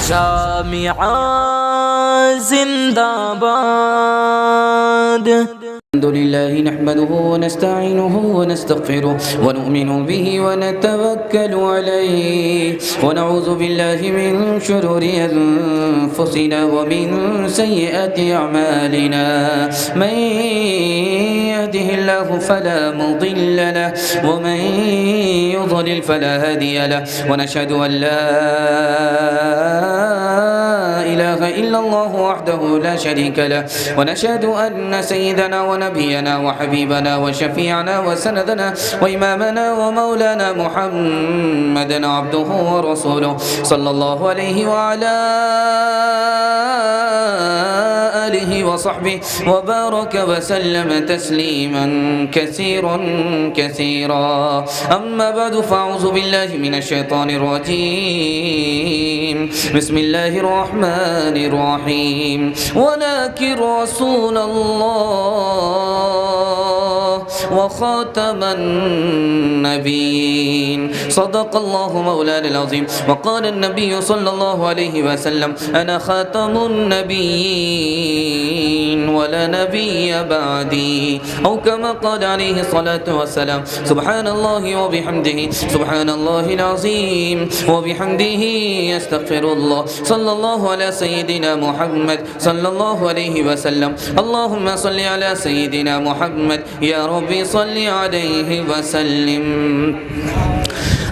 جامعہ زندہ باد۔ الحمد لله نحمده ونستعينه ونستغفره ونؤمن به ونتوكل عليه ونعوذ بالله من شرور أنفسنا ومن سيئات أعمالنا من يهده الله فلا مضل له ومن يضلل فلا هادي له ونشهد أن لا إله إلا الله وحده لا شريك له ونشهد أن سيدنا ونبينا وحبيبنا وشفيعنا وسندنا وإمامنا ومولانا محمدا عبده ورسوله صلى الله عليه وعلى آله وصحبه وبارك وسلم تسليما كثيرا كثيرا. أما بعد فأعوذ بالله من الشيطان الرجيم. بسم الله الرحمن الرحيم. ولكن رسول الله وخاتم النبيين صدق الله مولانا العظيم. وقال النبي صلى الله عليه وسلم أنا خاتم النبيين ولا نبي بعدي أو كما قال عليه الصلاة والسلام. سبحان الله وبحمده سبحان الله العظيم وبحمده أستغفر الله. صلى الله على سيدنا محمد صلى الله عليه وسلم. اللهم صل على سيدنا محمد يا ربي صل عليه وسلم.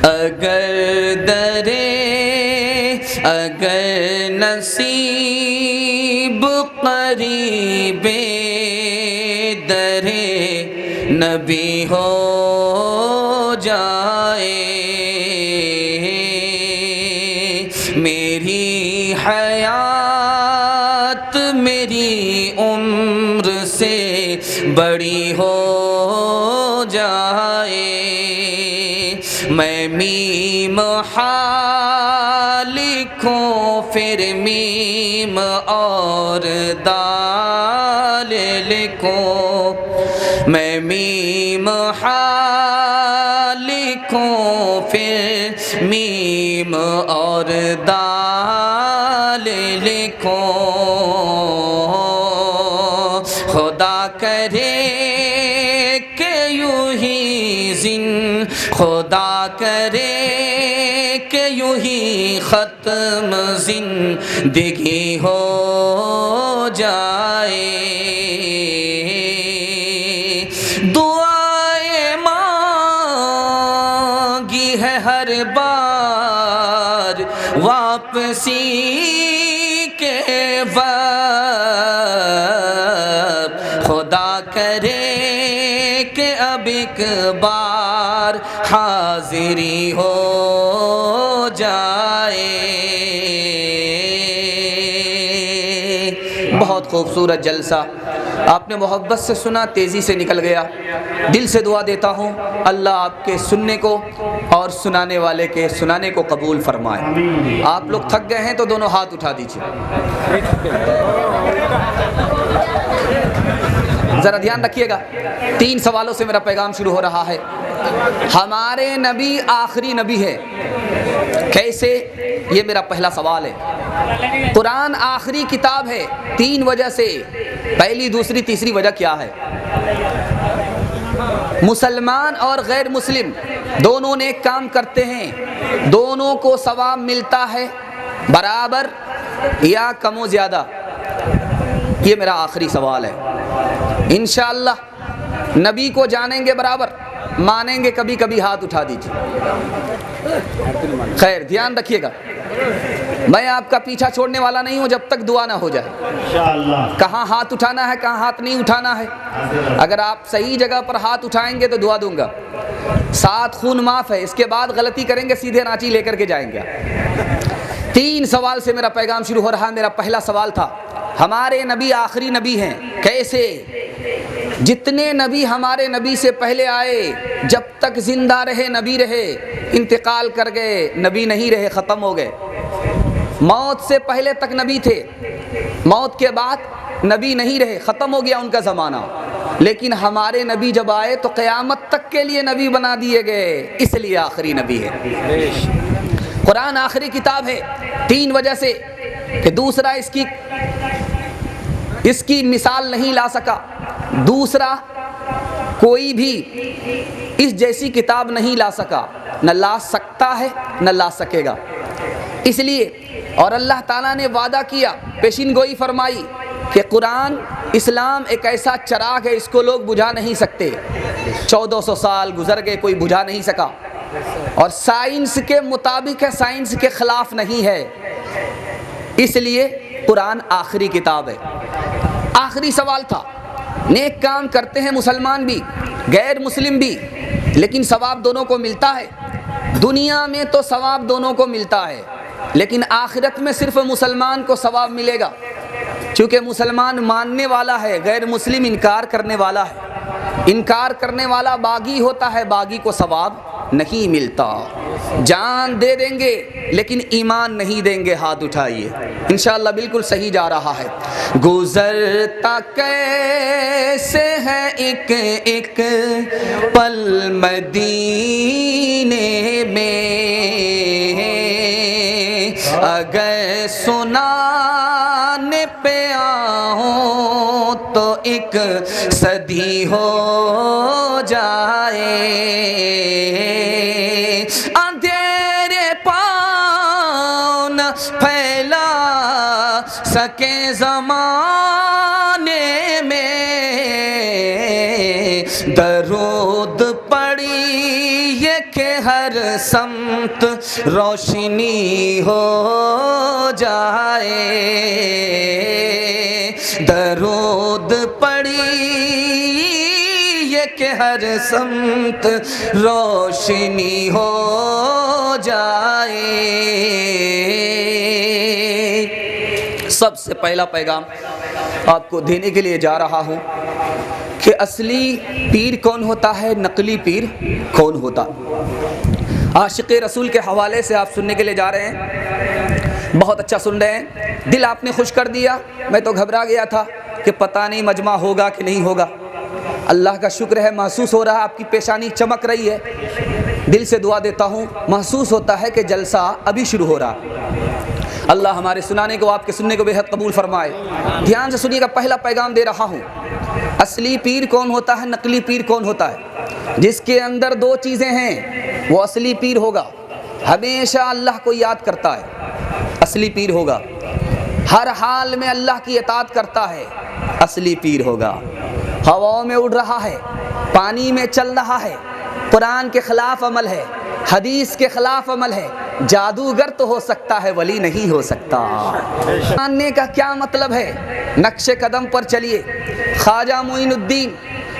اگر درے اگر نصیب قریب درے نبی ہو جائے میری حیات میری عمر سے بڑی ہو جائے میں میم حا لکھوں پھر میم اور دال لکھوں میں میم حا لکھوں پھر میم اور دال لکھوں خدا کرے کہ یوں ہی خدا کرے کہ یوں ہی ختم زندگی ہو جائے دعائیں مانگی ہے ہر بار واپسی کے وقت خدا کرے کہ اب ایک بار حاضری ہو جائے. بہت خوبصورت جلسہ آپ نے محبت سے سنا تیزی سے نکل گیا. دل سے دعا دیتا ہوں اللہ آپ کے سننے کو اور سنانے والے کے سنانے کو قبول فرمائے. آپ لوگ تھک گئے ہیں تو دونوں ہاتھ اٹھا دیجیے. ذرا دھیان رکھیے گا 3 سوالوں سے میرا پیغام شروع ہو رہا ہے. ہمارے نبی آخری نبی ہے کیسے؟ یہ میرا پہلا سوال ہے. قرآن آخری کتاب ہے 3 وجہ سے. پہلی دوسری تیسری وجہ کیا ہے؟ مسلمان اور غیر مسلم دونوں نیک کام کرتے ہیں, دونوں کو ثواب ملتا ہے برابر یا کم و زیادہ؟ یہ میرا آخری سوال ہے. انشاءاللہ نبی کو جانیں گے برابر, مانیں گے کبھی کبھی ہاتھ اٹھا دیجیے. خیر دھیان رکھیے گا, میں آپ کا پیچھا چھوڑنے والا نہیں ہوں جب تک دعا نہ ہو جائے. کہاں ہاتھ اٹھانا ہے کہاں ہاتھ نہیں اٹھانا ہے. اگر آپ صحیح جگہ پر ہاتھ اٹھائیں گے تو دعا دوں گا. 7 خون معاف ہے, اس کے بعد غلطی کریں گے سیدھے رانچی لے کر کے جائیں گے. 3 سوال سے میرا پیغام شروع ہو رہا ہے. میرا پہلا سوال تھا ہمارے نبی آخری نبی ہیں کیسے؟ جتنے نبی ہمارے نبی سے پہلے آئے جب تک زندہ رہے نبی رہے, انتقال کر گئے نبی نہیں رہے, ختم ہو گئے. موت سے پہلے تک نبی تھے, موت کے بعد نبی نہیں رہے, ختم ہو گیا ان کا زمانہ. لیکن ہمارے نبی جب آئے تو قیامت تک کے لیے نبی بنا دیے گئے, اس لیے آخری نبی ہے. قرآن آخری کتاب ہے 3 وجہ سے کہ دوسرا اس کی مثال نہیں لا سکا، دوسرا کوئی بھی اس جیسی کتاب نہیں لا سکا، نہ لا سکتا ہے نہ لا سکے گا۔ اس لیے اور اللہ تعالیٰ نے وعدہ کیا، پیشین گوئی فرمائی کہ قرآن اسلام ایک ایسا چراغ ہے، اس کو لوگ بجھا نہیں سکتے۔ 1400 سال گزر گئے، کوئی بجھا نہیں سکا، اور سائنس کے مطابق ہے، سائنس کے خلاف نہیں ہے۔ اس لیے قرآن آخری کتاب ہے۔ آخری سوال تھا، نیک کام کرتے ہیں مسلمان بھی غیر مسلم بھی، لیکن ثواب دونوں کو ملتا ہے۔ دنیا میں تو ثواب دونوں کو ملتا ہے، لیکن آخرت میں صرف مسلمان کو ثواب ملے گا، چونکہ مسلمان ماننے والا ہے، غیر مسلم انکار کرنے والا ہے۔ انکار کرنے والا باغی ہوتا ہے، باغی کو ثواب نہیں ملتا۔ جان دے دیں گے لیکن ایمان نہیں دیں گے۔ ہاتھ اٹھائیے، انشاءاللہ بالکل صحیح جا رہا ہے۔ گزرتا کیسے ہے ایک ایک پل مدینے میں، اگر سنانے پہ آؤں تو ایک صدی ہو جائے۔ اندھیرے پاؤں نہ پھیلا سکے زمانے میں، درود پڑھیے کہ ہر سمت روشنی ہو جائے۔ درود پڑھیے کہ ہر سمت روشنی ہو جائے۔ سب سے پہلا پیغام آپ کو دینے کے لیے جا رہا ہوں کہ اصلی پیر کون ہوتا ہے، نقلی پیر کون ہوتا۔ عاشق رسول کے حوالے سے آپ سننے کے لیے جا رہے ہیں، بہت اچھا سن رہے ہیں، دل آپ نے خوش کر دیا۔ میں تو گھبرا گیا تھا کہ پتہ نہیں مجمع ہوگا کہ نہیں ہوگا۔ اللہ کا شکر ہے، محسوس ہو رہا ہے آپ کی پیشانی چمک رہی ہے۔ دل سے دعا دیتا ہوں، محسوس ہوتا ہے کہ جلسہ ابھی شروع ہو رہا۔ اللہ ہمارے سنانے کو، آپ کے سننے کو بے حد قبول فرمائے۔ دھیان سے سنیے گا، پہلا پیغام دے رہا ہوں۔ اصلی پیر کون ہوتا ہے، نقلی پیر کون ہوتا ہے؟ جس کے اندر 2 چیزیں ہیں وہ اصلی پیر ہوگا۔ ہمیشہ اللہ کو یاد کرتا ہے، اصلی پیر ہوگا۔ ہر حال میں اللہ کی اطاعت کرتا ہے، اصلی پیر ہوگا۔ ہواؤں میں اڑ رہا ہے، پانی میں چل رہا ہے، قرآن کے خلاف عمل ہے، حدیث کے خلاف عمل ہے، جادوگر تو ہو سکتا ہے، ولی نہیں ہو سکتا۔ ماننے کا کیا مطلب ہے؟ نقش قدم پر چلیے۔ خواجہ معین الدین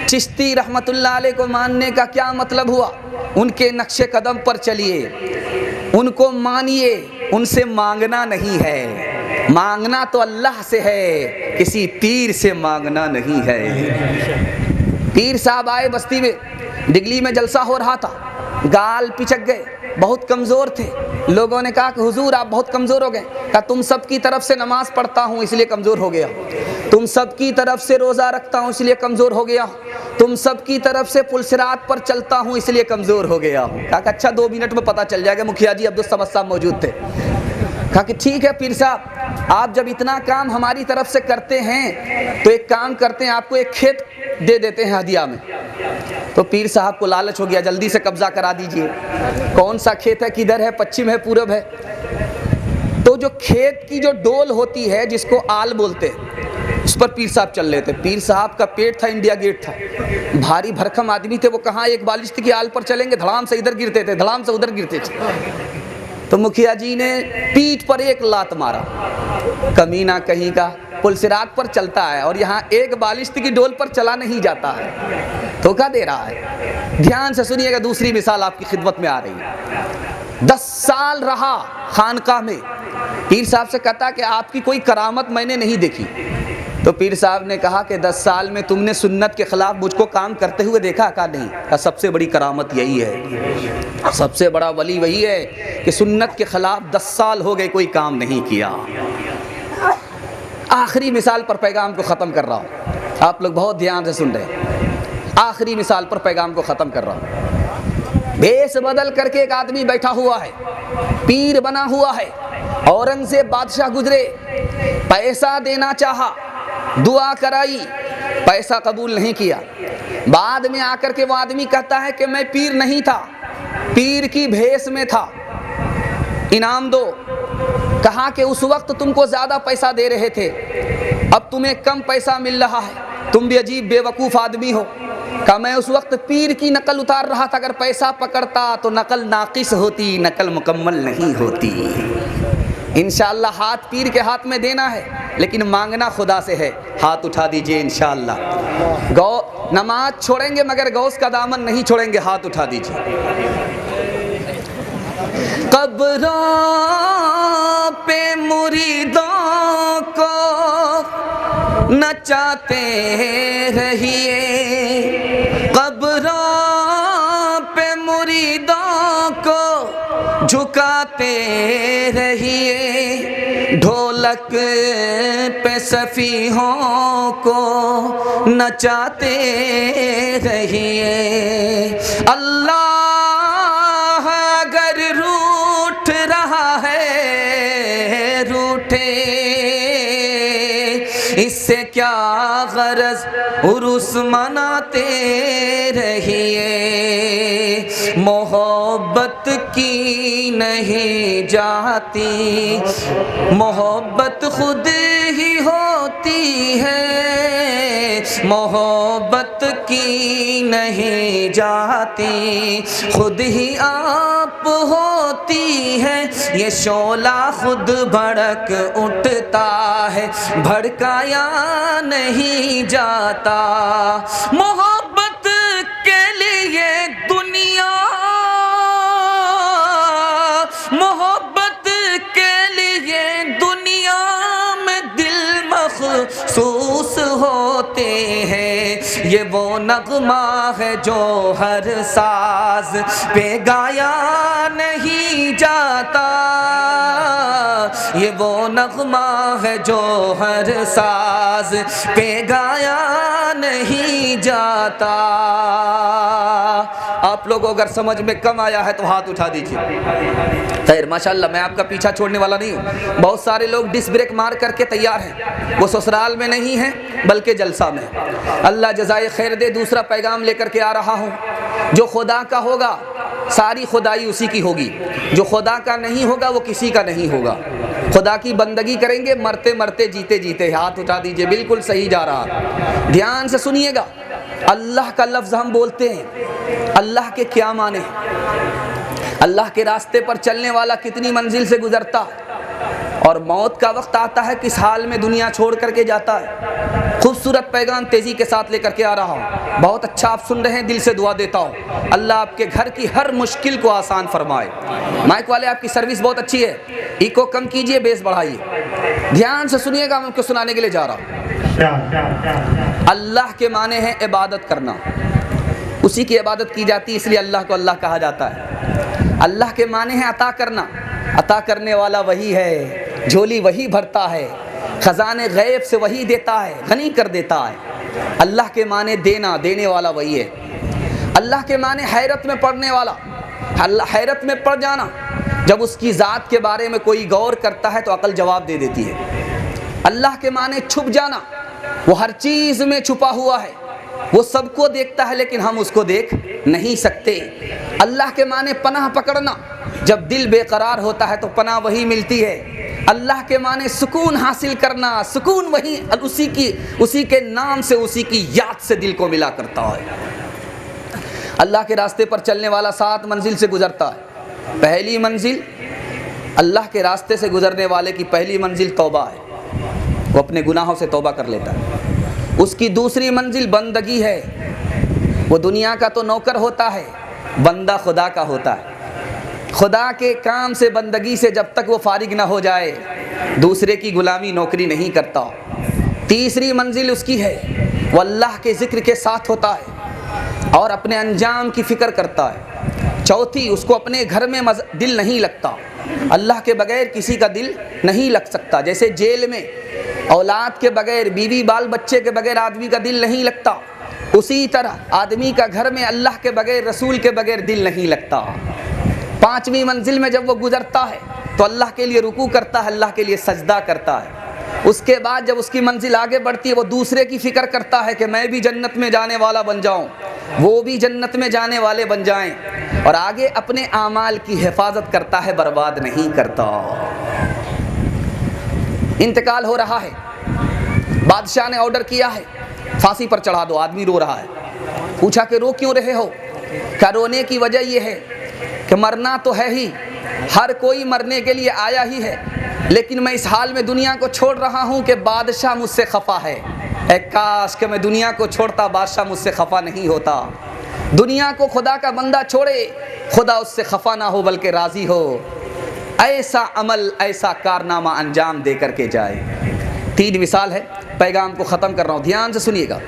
چشتی رحمت اللہ علیہ کو ماننے کا کیا مطلب ہوا؟ ان کے نقش قدم پر چلیے، ان کو مانیے، ان سے مانگنا نہیں ہے۔ مانگنا تو اللہ سے ہے، کسی پیر سے مانگنا نہیں ہے۔ پیر صاحب آئے بستی میں، ڈگلی میں جلسہ ہو رہا تھا، گال پچک گئے، بہت کمزور تھے۔ لوگوں نے کہا کہ حضور آپ بہت کمزور ہو گئے۔ کہا تم سب کی طرف سے نماز پڑھتا ہوں اس لیے کمزور ہو گیا، تم سب کی طرف سے روزہ رکھتا ہوں اس لیے کمزور ہو گیا، تم سب کی طرف سے پلسرات پر چلتا ہوں اس لیے کمزور ہو گیا ہوں۔ کہا کہ اچھا 2 منٹ میں پتہ چل جائے گا۔ مکھیا جی عبدالصمد صاحب موجود تھے۔ کہا کہ ٹھیک ہے پیر صاحب، آپ جب اتنا کام ہماری طرف سے کرتے ہیں تو ایک کام کرتے ہیں، آپ کو ایک کھیت دے دیتے ہیں ہدیہ میں۔ تو پیر صاحب کو لالچ ہو گیا، جلدی سے قبضہ کرا دیجئے۔ کون سا کھیت ہے، کدھر ہے، پچھم ہے، پورب ہے؟ تو جو کھیت کی جو ڈول ہوتی ہے جس کو آل بولتے ہیں، اس پر پیر صاحب چل رہے تھے۔ پیر صاحب کا پیٹ تھا انڈیا گیٹ تھا، بھاری بھرکم آدمی تھے، وہ کہاں ایک بالشت کی آل پر چلیں گے، دھڑام سے ادھر گرتے تھے، دھڑام سے ادھر گرتے تھے۔ تو مکھیا جی نے پیٹھ پر ایک لات مارا، کمینہ کہیں کا پلسرات پر چلتا ہے اور یہاں ایک بالشت کی ڈول پر چلا نہیں جاتا ہے، دھوکہ دے رہا ہے۔ دھیان سے سنیے گا، دوسری مثال آپ کی خدمت میں آ رہی ہے۔ 10 سال رہا خانقاہ میں، پیر صاحب سے کہتا کہ آپ کی کوئی کرامت میں نے نہیں دیکھی۔ تو پیر صاحب نے کہا کہ 10 سال میں تم نے سنت کے خلاف مجھ کو کام کرتے ہوئے دیکھا؟ کہا نہیں۔ کہا سب سے بڑی کرامت یہی ہے، سب سے بڑا ولی وہی ہے کہ سنت کے خلاف 10 سال ہو گئے کوئی کام نہیں کیا۔ آخری مثال پر پیغام کو ختم کر رہا ہوں، آپ لوگ بہت دھیان سے سن رہے ہیں۔ آخری مثال پر پیغام کو ختم کر رہا ہوں۔ بھیس بدل کر کے ایک آدمی بیٹھا ہوا ہے، پیر بنا ہوا ہے، اورنگزیب بادشاہ گزرے، پیسہ دینا چاہا، دعا کرائی، پیسہ قبول نہیں کیا۔ بعد میں آ کر کے وہ آدمی کہتا ہے کہ میں پیر نہیں تھا، پیر کی بھیس میں تھا، انعام دو۔ کہا کہ اس وقت تم کو زیادہ پیسہ دے رہے تھے، اب تمہیں کم پیسہ مل رہا ہے، تم بھی عجیب بے وقوف آدمی ہو۔ کہا میں اس وقت پیر کی نقل اتار رہا تھا، اگر پیسہ پکڑتا تو نقل ناقص ہوتی، نقل مکمل نہیں ہوتی۔ انشاءاللہ ہاتھ پیر کے ہاتھ میں دینا ہے، لیکن مانگنا خدا سے ہے۔ ہاتھ اٹھا دیجئے انشاءاللہ۔ نماز چھوڑیں گے مگر غوث کا دامن نہیں چھوڑیں گے، ہاتھ اٹھا دیجئے۔ قبروں پہ مریدوں کو نچاتے رہیے، قبروں پہ مریدوں کو جھکاتے رہیے، ڈھولک پہ صفیحوں کو نچاتے رہیے۔ اللہ اگر روٹھ رہا ہے روٹھے، اس سے کیا غرض عرس مناتے رہیے۔ محبت کی نہیں جاتی، محبت خود ہی ہوتی ہے، محبت کی نہیں جاتی، خود ہی آپ ہوتی ہے۔ یہ شعلہ خود بھڑک اٹھتا ہے، بھڑکایا نہیں جاتا۔ محبت کے لیے دنیا، محبت کے لیے دنیا میں دل مخصوص ہوتے ہیں۔ یہ وہ نغمہ ہے جو ہر ساز پہ گایا نہیں جاتا، یہ وہ نغمہ ہے جو ہر ساز پہ گایا نہیں جاتا۔ آپ لوگوں اگر سمجھ میں کم آیا ہے تو ہاتھ اٹھا دیجیے۔ خیر ماشاءاللہ، میں آپ کا پیچھا چھوڑنے والا نہیں ہوں۔ بہت سارے لوگ ڈس بریک مار کر کے تیار ہیں، وہ سسرال میں نہیں ہیں بلکہ جلسہ میں۔ اللہ جزائے خیر دے۔ دوسرا پیغام لے کر کے آ رہا ہوں، جو خدا کا ہوگا ساری خدائی اسی کی ہوگی، جو خدا کا نہیں ہوگا وہ کسی کا نہیں ہوگا۔ خدا کی بندگی کریں گے مرتے مرتے جیتے جیتے۔ ہاتھ اٹھا دیجئے، بالکل صحیح جا رہا۔ دھیان سے سنیے گا، اللہ کا لفظ ہم بولتے ہیں، اللہ کے کیا معنی ہیں؟ اللہ کے راستے پر چلنے والا کتنی منزل سے گزرتا اور موت کا وقت آتا ہے کس حال میں دنیا چھوڑ کر کے جاتا ہے۔ خوبصورت پیغام تیزی کے ساتھ لے کر کے آ رہا ہوں، بہت اچھا آپ سن رہے ہیں، دل سے دعا دیتا ہوں اللہ آپ کے گھر کی ہر مشکل کو آسان فرمائے۔ مائک والے آپ کی سروس بہت اچھی ہے، ایکو کم کیجئے، بیس بڑھائیے۔ دھیان سے سنیے گا، میں آپ کو سنانے کے لیے جا رہا ہوں۔ اللہ کے معنی ہے عبادت کرنا، اسی کی عبادت کی جاتی ہے، اس لیے اللہ کو اللہ کہا جاتا ہے۔ اللہ کے معنی ہے عطا کرنا، عطا کرنے والا وہی ہے، جھولی وہی بھرتا ہے، خزانے غیب سے وہی دیتا ہے، غنی کر دیتا ہے۔ اللہ کے معنی دینا، دینے والا وہی ہے۔ اللہ کے معنی حیرت میں پڑنے والا، اللہ حیرت میں پڑ جانا، جب اس کی ذات کے بارے میں کوئی غور کرتا ہے تو عقل جواب دے دیتی ہے۔ اللہ کے معنی چھپ جانا، وہ ہر چیز میں چھپا ہوا ہے، وہ سب کو دیکھتا ہے لیکن ہم اس کو دیکھ نہیں سکتے۔ اللہ کے معنی پناہ پکڑنا، جب دل بے قرار ہوتا ہے تو پناہ وہی ملتی ہے۔ اللہ کے معنی سکون حاصل کرنا، سکون وہی اسی کے نام سے، اسی کی یاد سے دل کو ملا کرتا ہے۔ اللہ کے راستے پر چلنے والا 7 منزل سے گزرتا ہے۔ پہلی منزل، اللہ کے راستے سے گزرنے والے کی پہلی منزل توبہ ہے، وہ اپنے گناہوں سے توبہ کر لیتا ہے۔ اس کی دوسری منزل بندگی ہے، وہ دنیا کا تو نوکر ہوتا ہے، بندہ خدا کا ہوتا ہے۔ خدا کے کام سے، بندگی سے جب تک وہ فارغ نہ ہو جائے دوسرے کی غلامی نوکری نہیں کرتا۔ تیسری منزل اس کی ہے، وہ اللہ کے ذکر کے ساتھ ہوتا ہے اور اپنے انجام کی فکر کرتا ہے۔ چوتھی، اس کو اپنے گھر میں دل نہیں لگتا، اللہ کے بغیر کسی کا دل نہیں لگ سکتا۔ جیسے جیل میں اولاد کے بغیر، بیوی بال بچے کے بغیر آدمی کا دل نہیں لگتا، اسی طرح آدمی کا گھر میں اللہ کے بغیر رسول کے بغیر دل نہیں لگتا۔ 5ویں منزل میں جب وہ گزرتا ہے تو اللہ کے لیے رکوع کرتا ہے، اللہ کے لیے سجدہ کرتا ہے۔ اس کے بعد جب اس کی منزل آگے بڑھتی ہے وہ دوسرے کی فکر کرتا ہے کہ میں بھی جنت میں جانے والا بن جاؤں، وہ بھی جنت میں جانے والے بن جائیں، اور آگے اپنے اعمال کی حفاظت کرتا ہے، برباد نہیں کرتا۔ انتقال ہو رہا ہے، بادشاہ نے آرڈر کیا ہے پھانسی پر چڑھا دو، آدمی رو رہا ہے۔ پوچھا کہ رو کیوں رہے ہو؟ کہ رونے کی وجہ یہ ہے کہ مرنا تو ہے ہی، ہر کوئی مرنے کے لیے آیا ہی ہے، لیکن میں اس حال میں دنیا کو چھوڑ رہا ہوں کہ بادشاہ مجھ سے خفا ہے۔ اے کاش کہ میں دنیا کو چھوڑتا، بادشاہ مجھ سے خفا نہیں ہوتا۔ دنیا کو خدا کا بندہ چھوڑے، خدا اس سے خفا نہ ہو بلکہ راضی ہو، ایسا عمل ایسا کارنامہ انجام دے کر کے جائے۔ 3 مثال ہے، پیغام کو ختم کر رہا ہوں، دھیان سے سنیے گا۔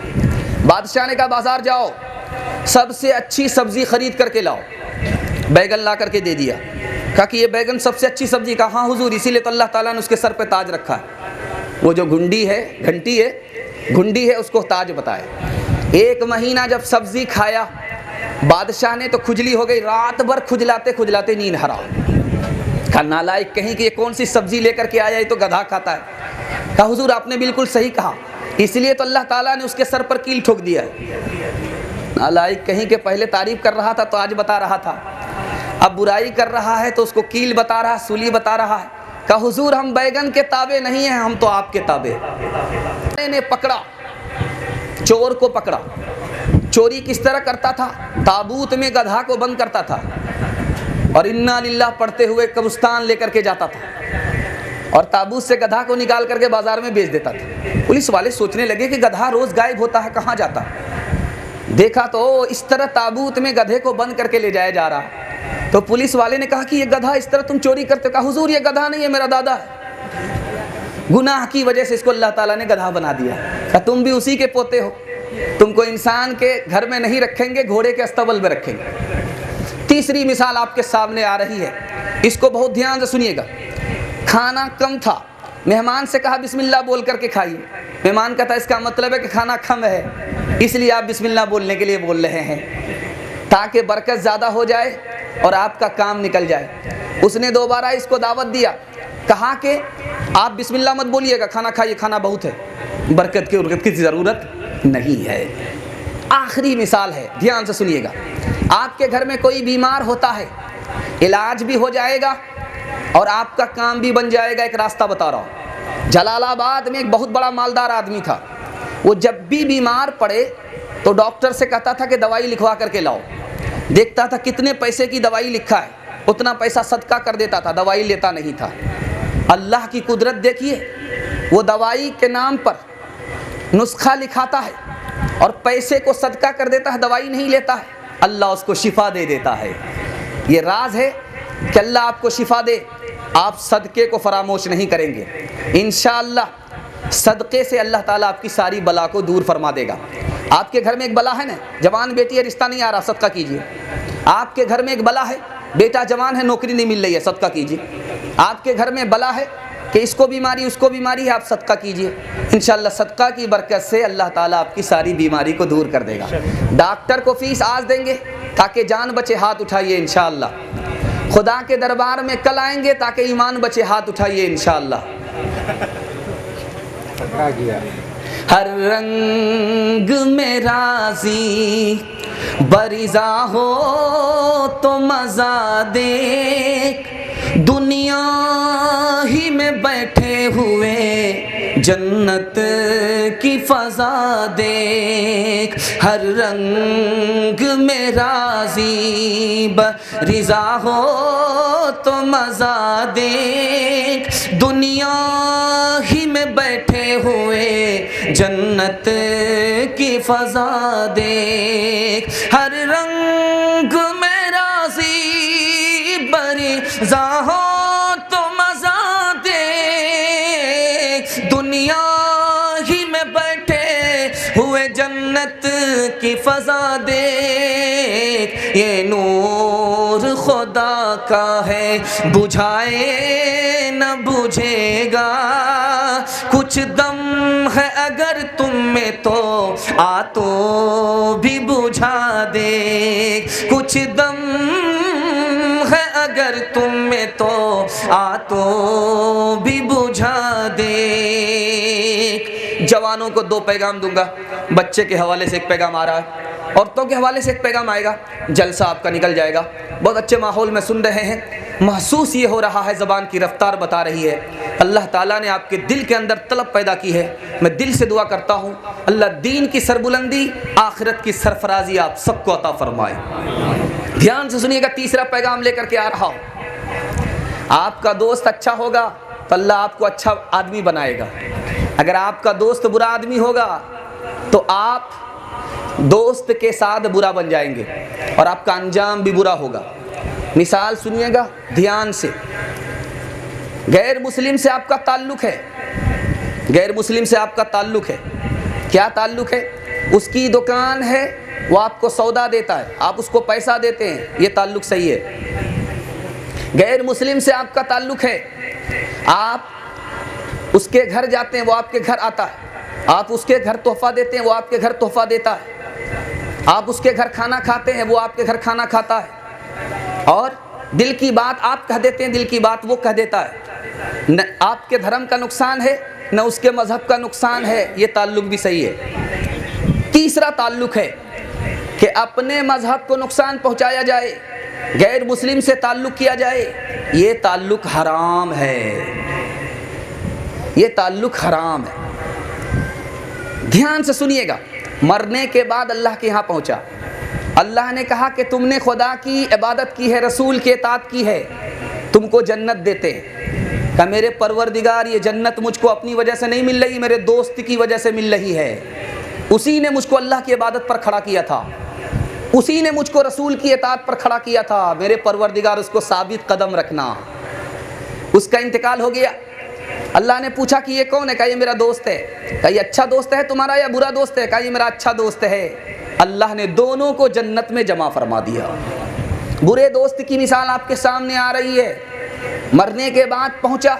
بادشاہ نے کہا بازار جاؤ، سب سے اچھی سبزی خرید کر کے لاؤ۔ بیگن لا کر کے دے دیا، کہا کہ یہ بیگن سب سے اچھی سبزی، کہا ہاں حضور، اسی لیے تو اللہ تعالیٰ نے اس کے سر پہ تاج رکھا ہے۔ وہ جو گھنٹی ہے اس کو تاج بتائے۔ 1 مہینہ جب سبزی کھایا بادشاہ نے تو کھجلی ہو گئی، رات بھر کھجلاتے کھجلاتے نیند حرام۔ کہا نالائق کہیں کہ یہ کون سی سبزی لے کر کے آیا، یہ تو گدھا کھاتا ہے۔ کہا حضور آپ نے بالکل صحیح کہا، اس لیے تو اللہ تعالیٰ نے اس کے سر پر کیل ٹھوک دیا ہے۔ نالائق کہیں کہ پہلے تعریف کر رہا تھا تو آج بتا رہا تھا، اب برائی کر رہا ہے تو اس کو کیل بتا رہا ہے، سولی بتا رہا ہے۔ کہا حضور ہم بیگن کے تابع نہیں ہیں، ہم تو آپ کے تابع۔ نے پکڑا، چور کو پکڑا۔ چوری کس طرح کرتا تھا؟ تابوت میں گدھا کو بند کرتا تھا اور انا للہ پڑھتے ہوئے قبرستان لے کر کے جاتا تھا، اور تابوت سے گدھا کو نکال کر کے بازار میں بیچ دیتا تھا۔ پولیس والے سوچنے لگے کہ گدھا روز غائب ہوتا ہے، کہاں جاتا ہے؟ دیکھا تو اس طرح تابوت میں گدھے کو بند کر کے لے جایا جا رہا۔ تو پولیس والے نے کہا کہ یہ گدھا اس طرح تم چوری کرتے ہو؟ کہا حضور یہ گدھا نہیں ہے، میرا دادا ہے، گناہ کی وجہ سے اس کو اللہ تعالیٰ نے گدھا بنا دیا۔ کہا تم بھی اسی کے پوتے ہو، تم کو انسان کے گھر میں نہیں رکھیں گے، گھوڑے کے استبل میں رکھیں گے۔ تیسری مثال آپ کے سامنے آ رہی ہے، اس کو بہت دھیان سے سنیے گا۔ کھانا کم تھا، مہمان سے کہا بسم اللہ بول کر کے کھائیے۔ مہمان کہتا اس کا مطلب ہے کہ کھانا کم ہے، اس لیے آپ بسم اللہ بولنے کے لیے بول رہے ہیں تاکہ برکت زیادہ ہو جائے اور آپ کا کام نکل جائے۔ اس نے دوبارہ اس کو دعوت دیا، کہا کہ آپ بسم اللہ مت بولیے گا، کھانا کھائیے، کھانا بہت ہے، برکت کی ضرورت نہیں ہے۔ آخری مثال ہے، دھیان سے سنیے گا۔ آپ کے گھر میں کوئی بیمار ہوتا ہے، علاج بھی ہو جائے گا اور آپ کا کام بھی بن جائے گا۔ ایک راستہ بتا رہا ہوں۔ جلال آباد میں ایک بہت بڑا مالدار آدمی تھا، وہ جب بھی بیمار پڑے تو ڈاکٹر سے کہتا تھا کہ دوائی لکھوا کر کے لاؤ۔ دیکھتا تھا کتنے پیسے کی دوائی لکھا ہے، اتنا پیسہ صدقہ کر دیتا تھا، دوائی لیتا نہیں تھا۔ اللہ کی قدرت دیکھیے، وہ دوائی کے نام پر نسخہ لکھاتا ہے اور پیسے کو صدقہ کر دیتا ہے، دوائی نہیں لیتا ہے، اللہ اس کو شفا دے دیتا ہے۔ یہ راز ہے کہ اللہ آپ کو شفا دے، آپ صدقے کو فراموش نہیں کریں گے انشاءاللہ۔ صدقے سے اللہ تعالیٰ آپ کی ساری بلا کو دور فرما دے گا۔ آپ کے گھر میں ایک بلا ہے نا، جوان بیٹی ہے، رشتہ نہیں آ رہا، صدقہ کیجیے۔ آپ کے گھر میں ایک بلا ہے، بیٹا جوان ہے، نوکری نہیں مل رہی ہے، صدقہ کیجیے۔ آپ کے گھر میں بلا ہے کہ اس کو بیماری اس کو بیماری ہے، آپ صدقہ کیجیے، انشاءاللہ صدقہ کی برکت سے اللہ تعالیٰ آپ کی ساری بیماری کو دور کر دے گا۔ ڈاکٹر کو فیس آج دیں گے تاکہ جان بچے، ہاتھ اٹھائیے انشاءاللہ۔ خدا کے دربار میں کل آئیں گے تاکہ ایمان بچے، ہاتھ اٹھائیے انشاءاللہ۔ ہر رنگ میں راضی برضا ہو تو مزہ دیکھ، دنیا ہی میں بیٹھے ہوئے جنت کی فضا دیکھ۔ ہر رنگ میں راضی برضا ہو تو مزہ دیکھ، دنیا ہی میں بیٹھے ہوئے جنت کی فضا دیکھ۔ ہر رنگ میں راضی برضا ہو تو مزہ دیکھ، دنیا ہی میں بیٹھے ہوئے جنت کی فضا دیکھ۔ یہ نور خدا کا ہے، بجھائے نہ بجھے گا، کچھ دم ہے اگر تم میں تو آ تو بھی بجھا دے، کچھ دم ہے اگر تم میں تو آ تو بھی بجھا دے۔ جوانوں کو 2 پیغام دوں گا، بچے کے حوالے سے ایک پیغام آ رہا ہے، عورتوں کے حوالے سے ایک پیغام آئے گا، جلسہ آپ کا نکل جائے گا۔ بہت اچھے ماحول میں سن رہے ہیں، محسوس یہ ہو رہا ہے زبان کی رفتار بتا رہی ہے، اللہ تعالیٰ نے آپ کے دل کے اندر طلب پیدا کی ہے۔ میں دل سے دعا کرتا ہوں اللہ دین کی سربلندی، آخرت کی سرفرازی آپ سب کو عطا فرمائے۔ دھیان سے سنیے گا، تیسرا پیغام لے کر کے آ رہا ہوں۔ آپ کا دوست اچھا ہوگا تو اللہ آپ کو اچھا آدمی بنائے گا، اگر آپ کا دوست برا آدمی ہوگا تو آپ دوست کے ساتھ برا بن جائیں گے اور آپ کا انجام بھی برا ہوگا۔ مثال سنیے گا دھیان سے، غیر مسلم سے آپ کا تعلق ہے، غیر مسلم سے آپ کا تعلق ہے، کیا تعلق ہے؟ اس کی دکان ہے، وہ آپ کو سودا دیتا ہے، آپ اس کو پیسہ دیتے ہیں، یہ تعلق صحیح ہے۔ غیر مسلم سے آپ کا تعلق ہے، آپ اس کے گھر جاتے ہیں، وہ آپ کے گھر آتا ہے، آپ اس کے گھر تحفہ دیتے ہیں، وہ آپ کے گھر تحفہ دیتا ہے، آپ اس کے گھر کھانا کھاتے ہیں، وہ آپ کے گھر کھانا کھاتا ہے، اور دل کی بات آپ کہہ دیتے ہیں، دل کی بات وہ کہہ دیتا ہے، نہ آپ کے دھرم کا نقصان ہے نہ اس کے مذہب کا نقصان ہے، یہ تعلق بھی صحیح ہے۔ تیسرا تعلق ہے کہ اپنے مذہب کو نقصان پہنچایا جائے، غیر مسلم سے تعلق کیا جائے، یہ تعلق حرام ہے، یہ تعلق حرام ہے۔ دھیان سے سنیے گا، مرنے کے بعد اللہ کے یہاں پہنچا، اللہ نے کہا کہ تم نے خدا کی عبادت کی ہے، رسول کی اطاعت کی ہے، تم کو جنت دیتے ہیں۔ کہ میرے پروردگار یہ جنت مجھ کو اپنی وجہ سے نہیں مل رہی، میرے دوست کی وجہ سے مل رہی ہے، اسی نے مجھ کو اللہ کی عبادت پر کھڑا کیا تھا، اسی نے مجھ کو رسول کی اطاعت پر کھڑا کیا تھا، میرے پروردگار اس کو ثابت قدم رکھنا۔ اس کا انتقال ہو گیا، اللہ نے پوچھا کہ یہ کون ہے؟ کہا یہ میرا دوست ہے۔ کہا یہ اچھا دوست ہے تمہارا یا برا دوست ہے؟ کہا یہ میرا اچھا دوست ہے۔ اللہ نے دونوں کو جنت میں جمع فرما دیا۔ برے دوست کی مثال آپ کے سامنے آ رہی ہے، مرنے کے بعد پہنچا،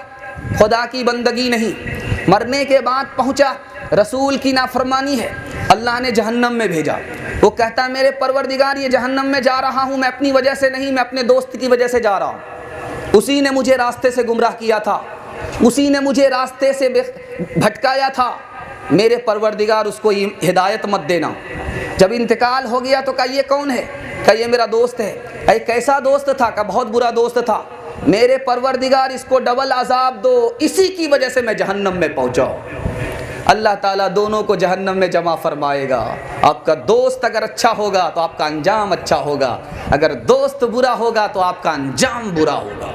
خدا کی بندگی نہیں، مرنے کے بعد پہنچا، رسول کی نافرمانی ہے، اللہ نے جہنم میں بھیجا۔ وہ کہتا ہے میرے پروردگار یہ جہنم میں جا رہا ہوں میں اپنی وجہ سے نہیں، میں اپنے دوست کی وجہ سے جا رہا ہوں، اسی نے مجھے راستے سے گمراہ کیا تھا، اسی نے مجھے راستے سے بھٹکایا تھا، میرے پروردگار اس کو ہدایت مت دینا۔ جب انتقال ہو گیا تو کہا یہ کون ہے؟ کہا یہ میرا دوست ہے۔ کہا کیسا دوست تھا؟ کہا بہت برا دوست تھا، میرے پروردگار اس کو ڈبل عذاب دو، اسی کی وجہ سے میں جہنم میں پہنچا۔ اللہ تعالیٰ دونوں کو جہنم میں جمع فرمائے گا۔ آپ کا دوست اگر اچھا ہوگا تو آپ کا انجام اچھا ہوگا، اگر دوست برا ہوگا تو آپ کا انجام برا ہوگا۔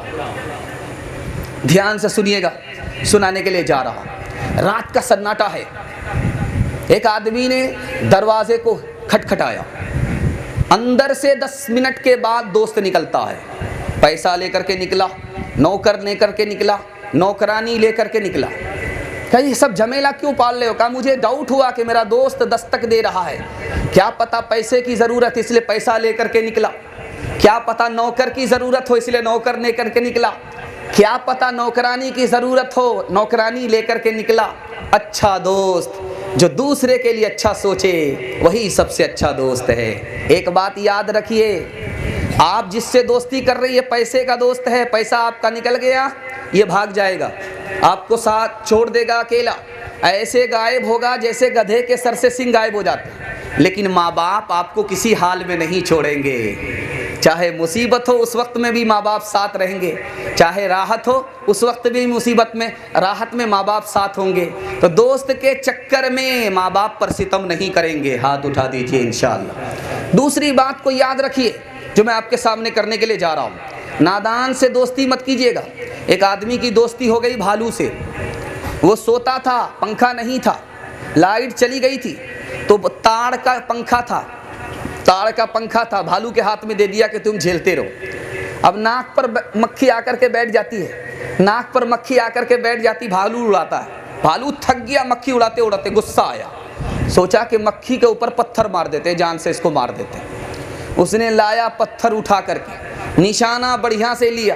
دھیان سے سنیے گا، سنانے کے لیے جا رہا ہوں۔ رات کا سناٹا ہے، ایک آدمی نے دروازے کو کھٹکھٹایا، اندر سے 10 منٹ کے بعد دوست نکلتا ہے، پیسہ لے کر کے نکلا، نوکر لے کر کے نکلا، نوکرانی لے کر کے نکلا۔ کہا یہ سب جھمیلا کیوں پال رہے ہو؟ کہا مجھے ڈاؤٹ ہوا کہ میرا دوست دستک دے رہا ہے، کیا پتا پیسے کی ضرورت اس لیے پیسہ لے کر کے نکلا، کیا پتا نوکر کی ضرورت ہو اس لیے نوکر لے کر کے نکلا، کیا پتا نوکرانی کی ضرورت ہو نوکرانی لے کر کے نکلا۔ اچھا دوست جو دوسرے کے لیے اچھا سوچے وہی سب سے اچھا دوست ہے۔ ایک بات یاد رکھیے، آپ جس سے دوستی کر رہی ہے پیسے کا دوست ہے، پیسہ آپ کا نکل گیا یہ بھاگ جائے گا، آپ کو ساتھ چھوڑ دے گا اکیلا، ایسے غائب ہوگا جیسے گدھے کے سر سے سنگ غائب ہو جاتے ہیں۔ لیکن ماں باپ آپ کو کسی حال میں نہیں چھوڑیں گے، چاہے مصیبت ہو اس وقت میں بھی ماں باپ ساتھ رہیں گے، چاہے راحت ہو اس وقت بھی مصیبت میں راحت میں ماں باپ ساتھ ہوں گے۔ تو دوست کے چکر میں ماں باپ پر ستم نہیں کریں گے، ہاتھ اٹھا دیجئے انشاءاللہ۔ دوسری بات کو یاد رکھیے جو میں آپ کے سامنے کرنے کے لیے جا رہا ہوں، نادان سے دوستی مت کیجیے گا۔ ایک آدمی کی دوستی ہو گئی بھالو سے، وہ سوتا تھا، پنکھا نہیں تھا، لائٹ چلی گئی تھی تو تاڑ کا پنکھا تھا، تاڑ کا پنکھا تھا، بھالو کے ہاتھ میں دے دیا کہ تم جھیلتے رہو۔ اب ناک پر مکھی آ کر کے بیٹھ جاتی ہے، ناک پر مکھی آ کر کے بیٹھ جاتی، بھالو اڑاتا ہے، بھالو تھک گیا مکھی اڑاتے اڑاتے، غصہ آیا، سوچا کہ مکھی کے اوپر پتھر مار دیتے، جان سے اس کو مار دیتے۔ اس نے لایا پتھر اٹھا کر کے، نشانہ بڑھیا سے لیا،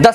10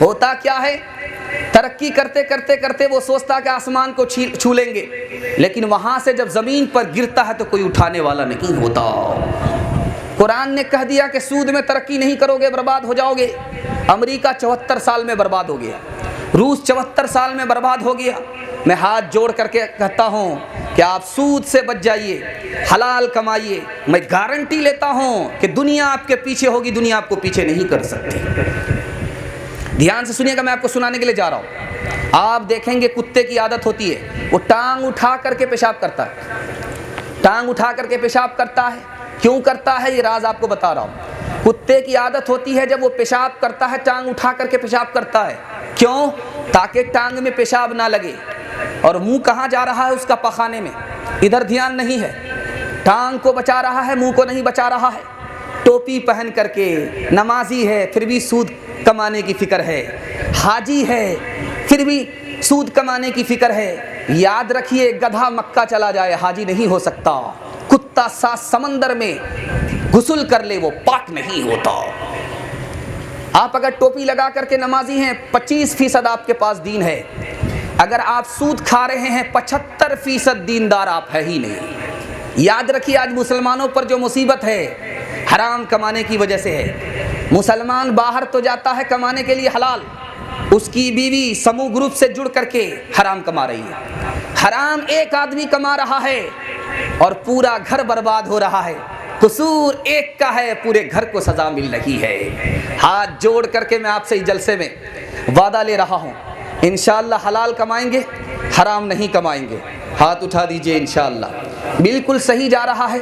ہوتا کیا ہے، ترقی کرتے کرتے کرتے وہ سوچتا کہ آسمان کو چھو لیں گے، لیکن وہاں سے جب زمین پر گرتا ہے تو کوئی اٹھانے والا نہیں ہوتا۔ قرآن نے کہہ دیا کہ سود میں ترقی نہیں کرو گے برباد ہو جاؤ گے۔ امریکہ 74 سال میں برباد ہو گیا، روس 74 سال میں برباد ہو گیا۔ میں ہاتھ جوڑ کر کے کہتا ہوں کہ آپ سود سے بچ جائیے، حلال کمائیے، میں گارنٹی لیتا ہوں کہ دنیا آپ کے پیچھے ہوگی، دنیا آپ کو پیچھے نہیں کر سکتی۔ دھیان سے سنیے گا، میں آپ کو سنانے کے لیے جا رہا ہوں۔ آپ دیکھیں گے کتے کی عادت ہوتی ہے، وہ ٹانگ اٹھا کر کے پیشاب کرتا ہے، ٹانگ اٹھا کر کے پیشاب کرتا ہے۔ کیوں کرتا ہے یہ راز آپ کو بتا رہا ہوں۔ کتے کی عادت ہوتی ہے جب وہ پیشاب کرتا ہے ٹانگ اٹھا کر کے پیشاب کرتا ہے، کیوں؟ تاکہ ٹانگ میں پیشاب نہ لگے۔ اور منہ کہاں جا رہا ہے اس کا؟ پخانے میں، ادھر دھیان نہیں ہے۔ ٹانگ کو بچا رہا ہے، منہ کو نہیں بچا رہا ہے۔ ٹوپی پہن کر کے نمازی ہے پھر بھی سود کمانے کی فکر ہے، حاجی ہے پھر بھی سود کمانے کی فکر ہے۔ یاد رکھیے، گدھا مکہ چلا جائے حاجی نہیں ہو سکتا، کتا 7 سمندر میں غسل کر لے وہ پاک نہیں ہوتا۔ آپ اگر ٹوپی لگا کر کے نمازی ہیں، 25% آپ کے پاس دین ہے۔ اگر آپ سود کھا رہے ہیں، 75% دیندار آپ ہے ہی نہیں۔ یاد رکھیے، آج مسلمانوں پر جو مصیبت ہے حرام کمانے کی وجہ سے ہے۔ مسلمان باہر تو جاتا ہے کمانے کے لیے حلال، اس کی بیوی سمو گروپ سے جڑ کر کے حرام کما رہی ہے۔ حرام ایک آدمی کما رہا ہے اور پورا گھر برباد ہو رہا ہے۔ قصور ایک کا ہے، پورے گھر کو سزا مل رہی ہے۔ ہاتھ جوڑ کر کے میں آپ سے اس جلسے میں وعدہ لے رہا ہوں، انشاءاللہ حلال کمائیں گے، حرام نہیں کمائیں گے۔ ہاتھ اٹھا دیجئے انشاءاللہ۔ بالکل صحیح جا رہا ہے۔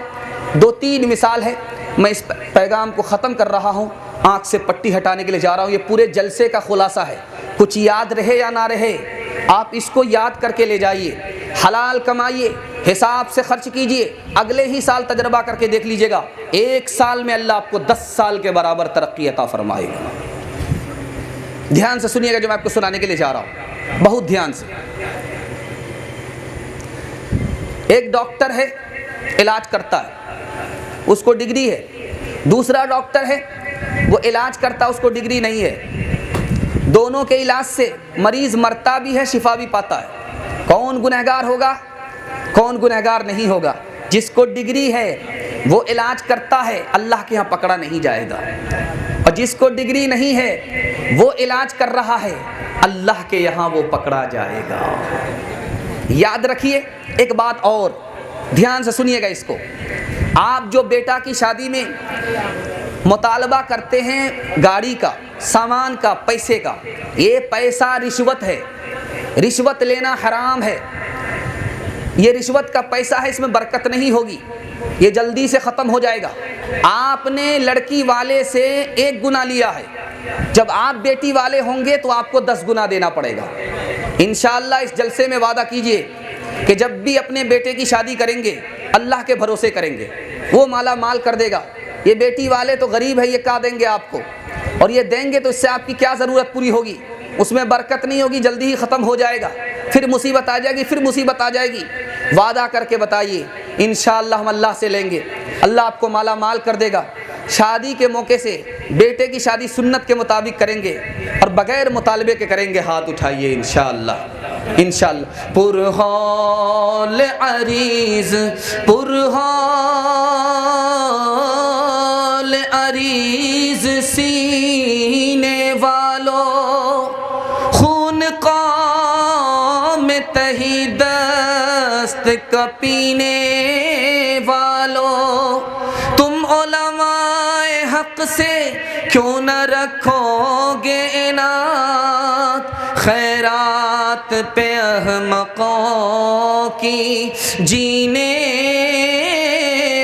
2-3 مثال ہے، میں اس پیغام کو ختم کر رہا ہوں، آنکھ سے پٹی ہٹانے کے لیے جا رہا ہوں۔ یہ پورے جلسے کا خلاصہ ہے، کچھ یاد رہے یا نہ رہے، آپ اس کو یاد کر کے لے جائیے۔ حلال کمائیے، حساب سے خرچ کیجئے، اگلے ہی سال تجربہ کر کے دیکھ لیجئے گا، 1 سال میں اللہ آپ کو 10 سال کے برابر ترقی عطا فرمائے گا۔ دھیان سے سنیے گا جو میں آپ کو سنانے کے لیے جا رہا ہوں، بہت دھیان سے۔ ایک ڈاکٹر ہے، علاج کرتا ہے، اس کو ڈگری ہے۔ دوسرا ڈاکٹر ہے، وہ علاج کرتا ہے، اس کو ڈگری نہیں ہے۔ دونوں کے علاج سے مریض مرتا بھی ہے، شفا بھی پاتا ہے۔ کون گنہگار ہوگا؟ کون گنہگار نہیں ہوگا؟ جس کو ڈگری ہے وہ علاج کرتا ہے، اللہ کے ہاں پکڑا نہیں جائے گا، اور جس کو ڈگری نہیں ہے وہ علاج کر رہا ہے، اللہ کے یہاں وہ پکڑا جائے گا۔ یاد رکھیے ایک بات اور، دھیان سے سنیے گا اس کو۔ آپ جو بیٹا کی شادی میں مطالبہ کرتے ہیں گاڑی کا، سامان کا، پیسے کا، یہ پیسہ رشوت ہے، رشوت لینا حرام ہے۔ یہ رشوت کا پیسہ ہے، اس میں برکت نہیں ہوگی، یہ جلدی سے ختم ہو جائے گا۔ آپ نے لڑکی والے سے 1 گنا لیا ہے، جب آپ بیٹی والے ہوں گے تو آپ کو 10 گنا دینا پڑے گا۔ انشاءاللہ اس جلسے میں وعدہ کیجئے کہ جب بھی اپنے بیٹے کی شادی کریں گے اللہ کے بھروسے کریں گے، وہ مالا مال کر دے گا۔ یہ بیٹی والے تو غریب ہے، یہ کیا دیں گے آپ کو، اور یہ دیں گے تو اس سے آپ کی کیا ضرورت پوری ہوگی؟ اس میں برکت نہیں ہوگی، جلدی ہی ختم ہو جائے گا، پھر مصیبت آ جائے گی، پھر مصیبت آ جائے گی۔ وعدہ کر کے بتائیے، انشاءاللہ ہم اللہ سے لیں گے، اللہ آپ کو مالا مال کر دے گا۔ شادی کے موقع سے بیٹے کی شادی سنت کے مطابق کریں گے اور بغیر مطالبے کے کریں گے۔ ہاتھ اٹھائیے انشاءاللہ، انشاءاللہ۔ پرحال عریض، پرحال عریض سینے والو، خون قوم تہی دست کا پینے والو، تم علماء حق سے کیوں نہ رکھو گے عنایت، خیرات پہ احمقوں کی جینے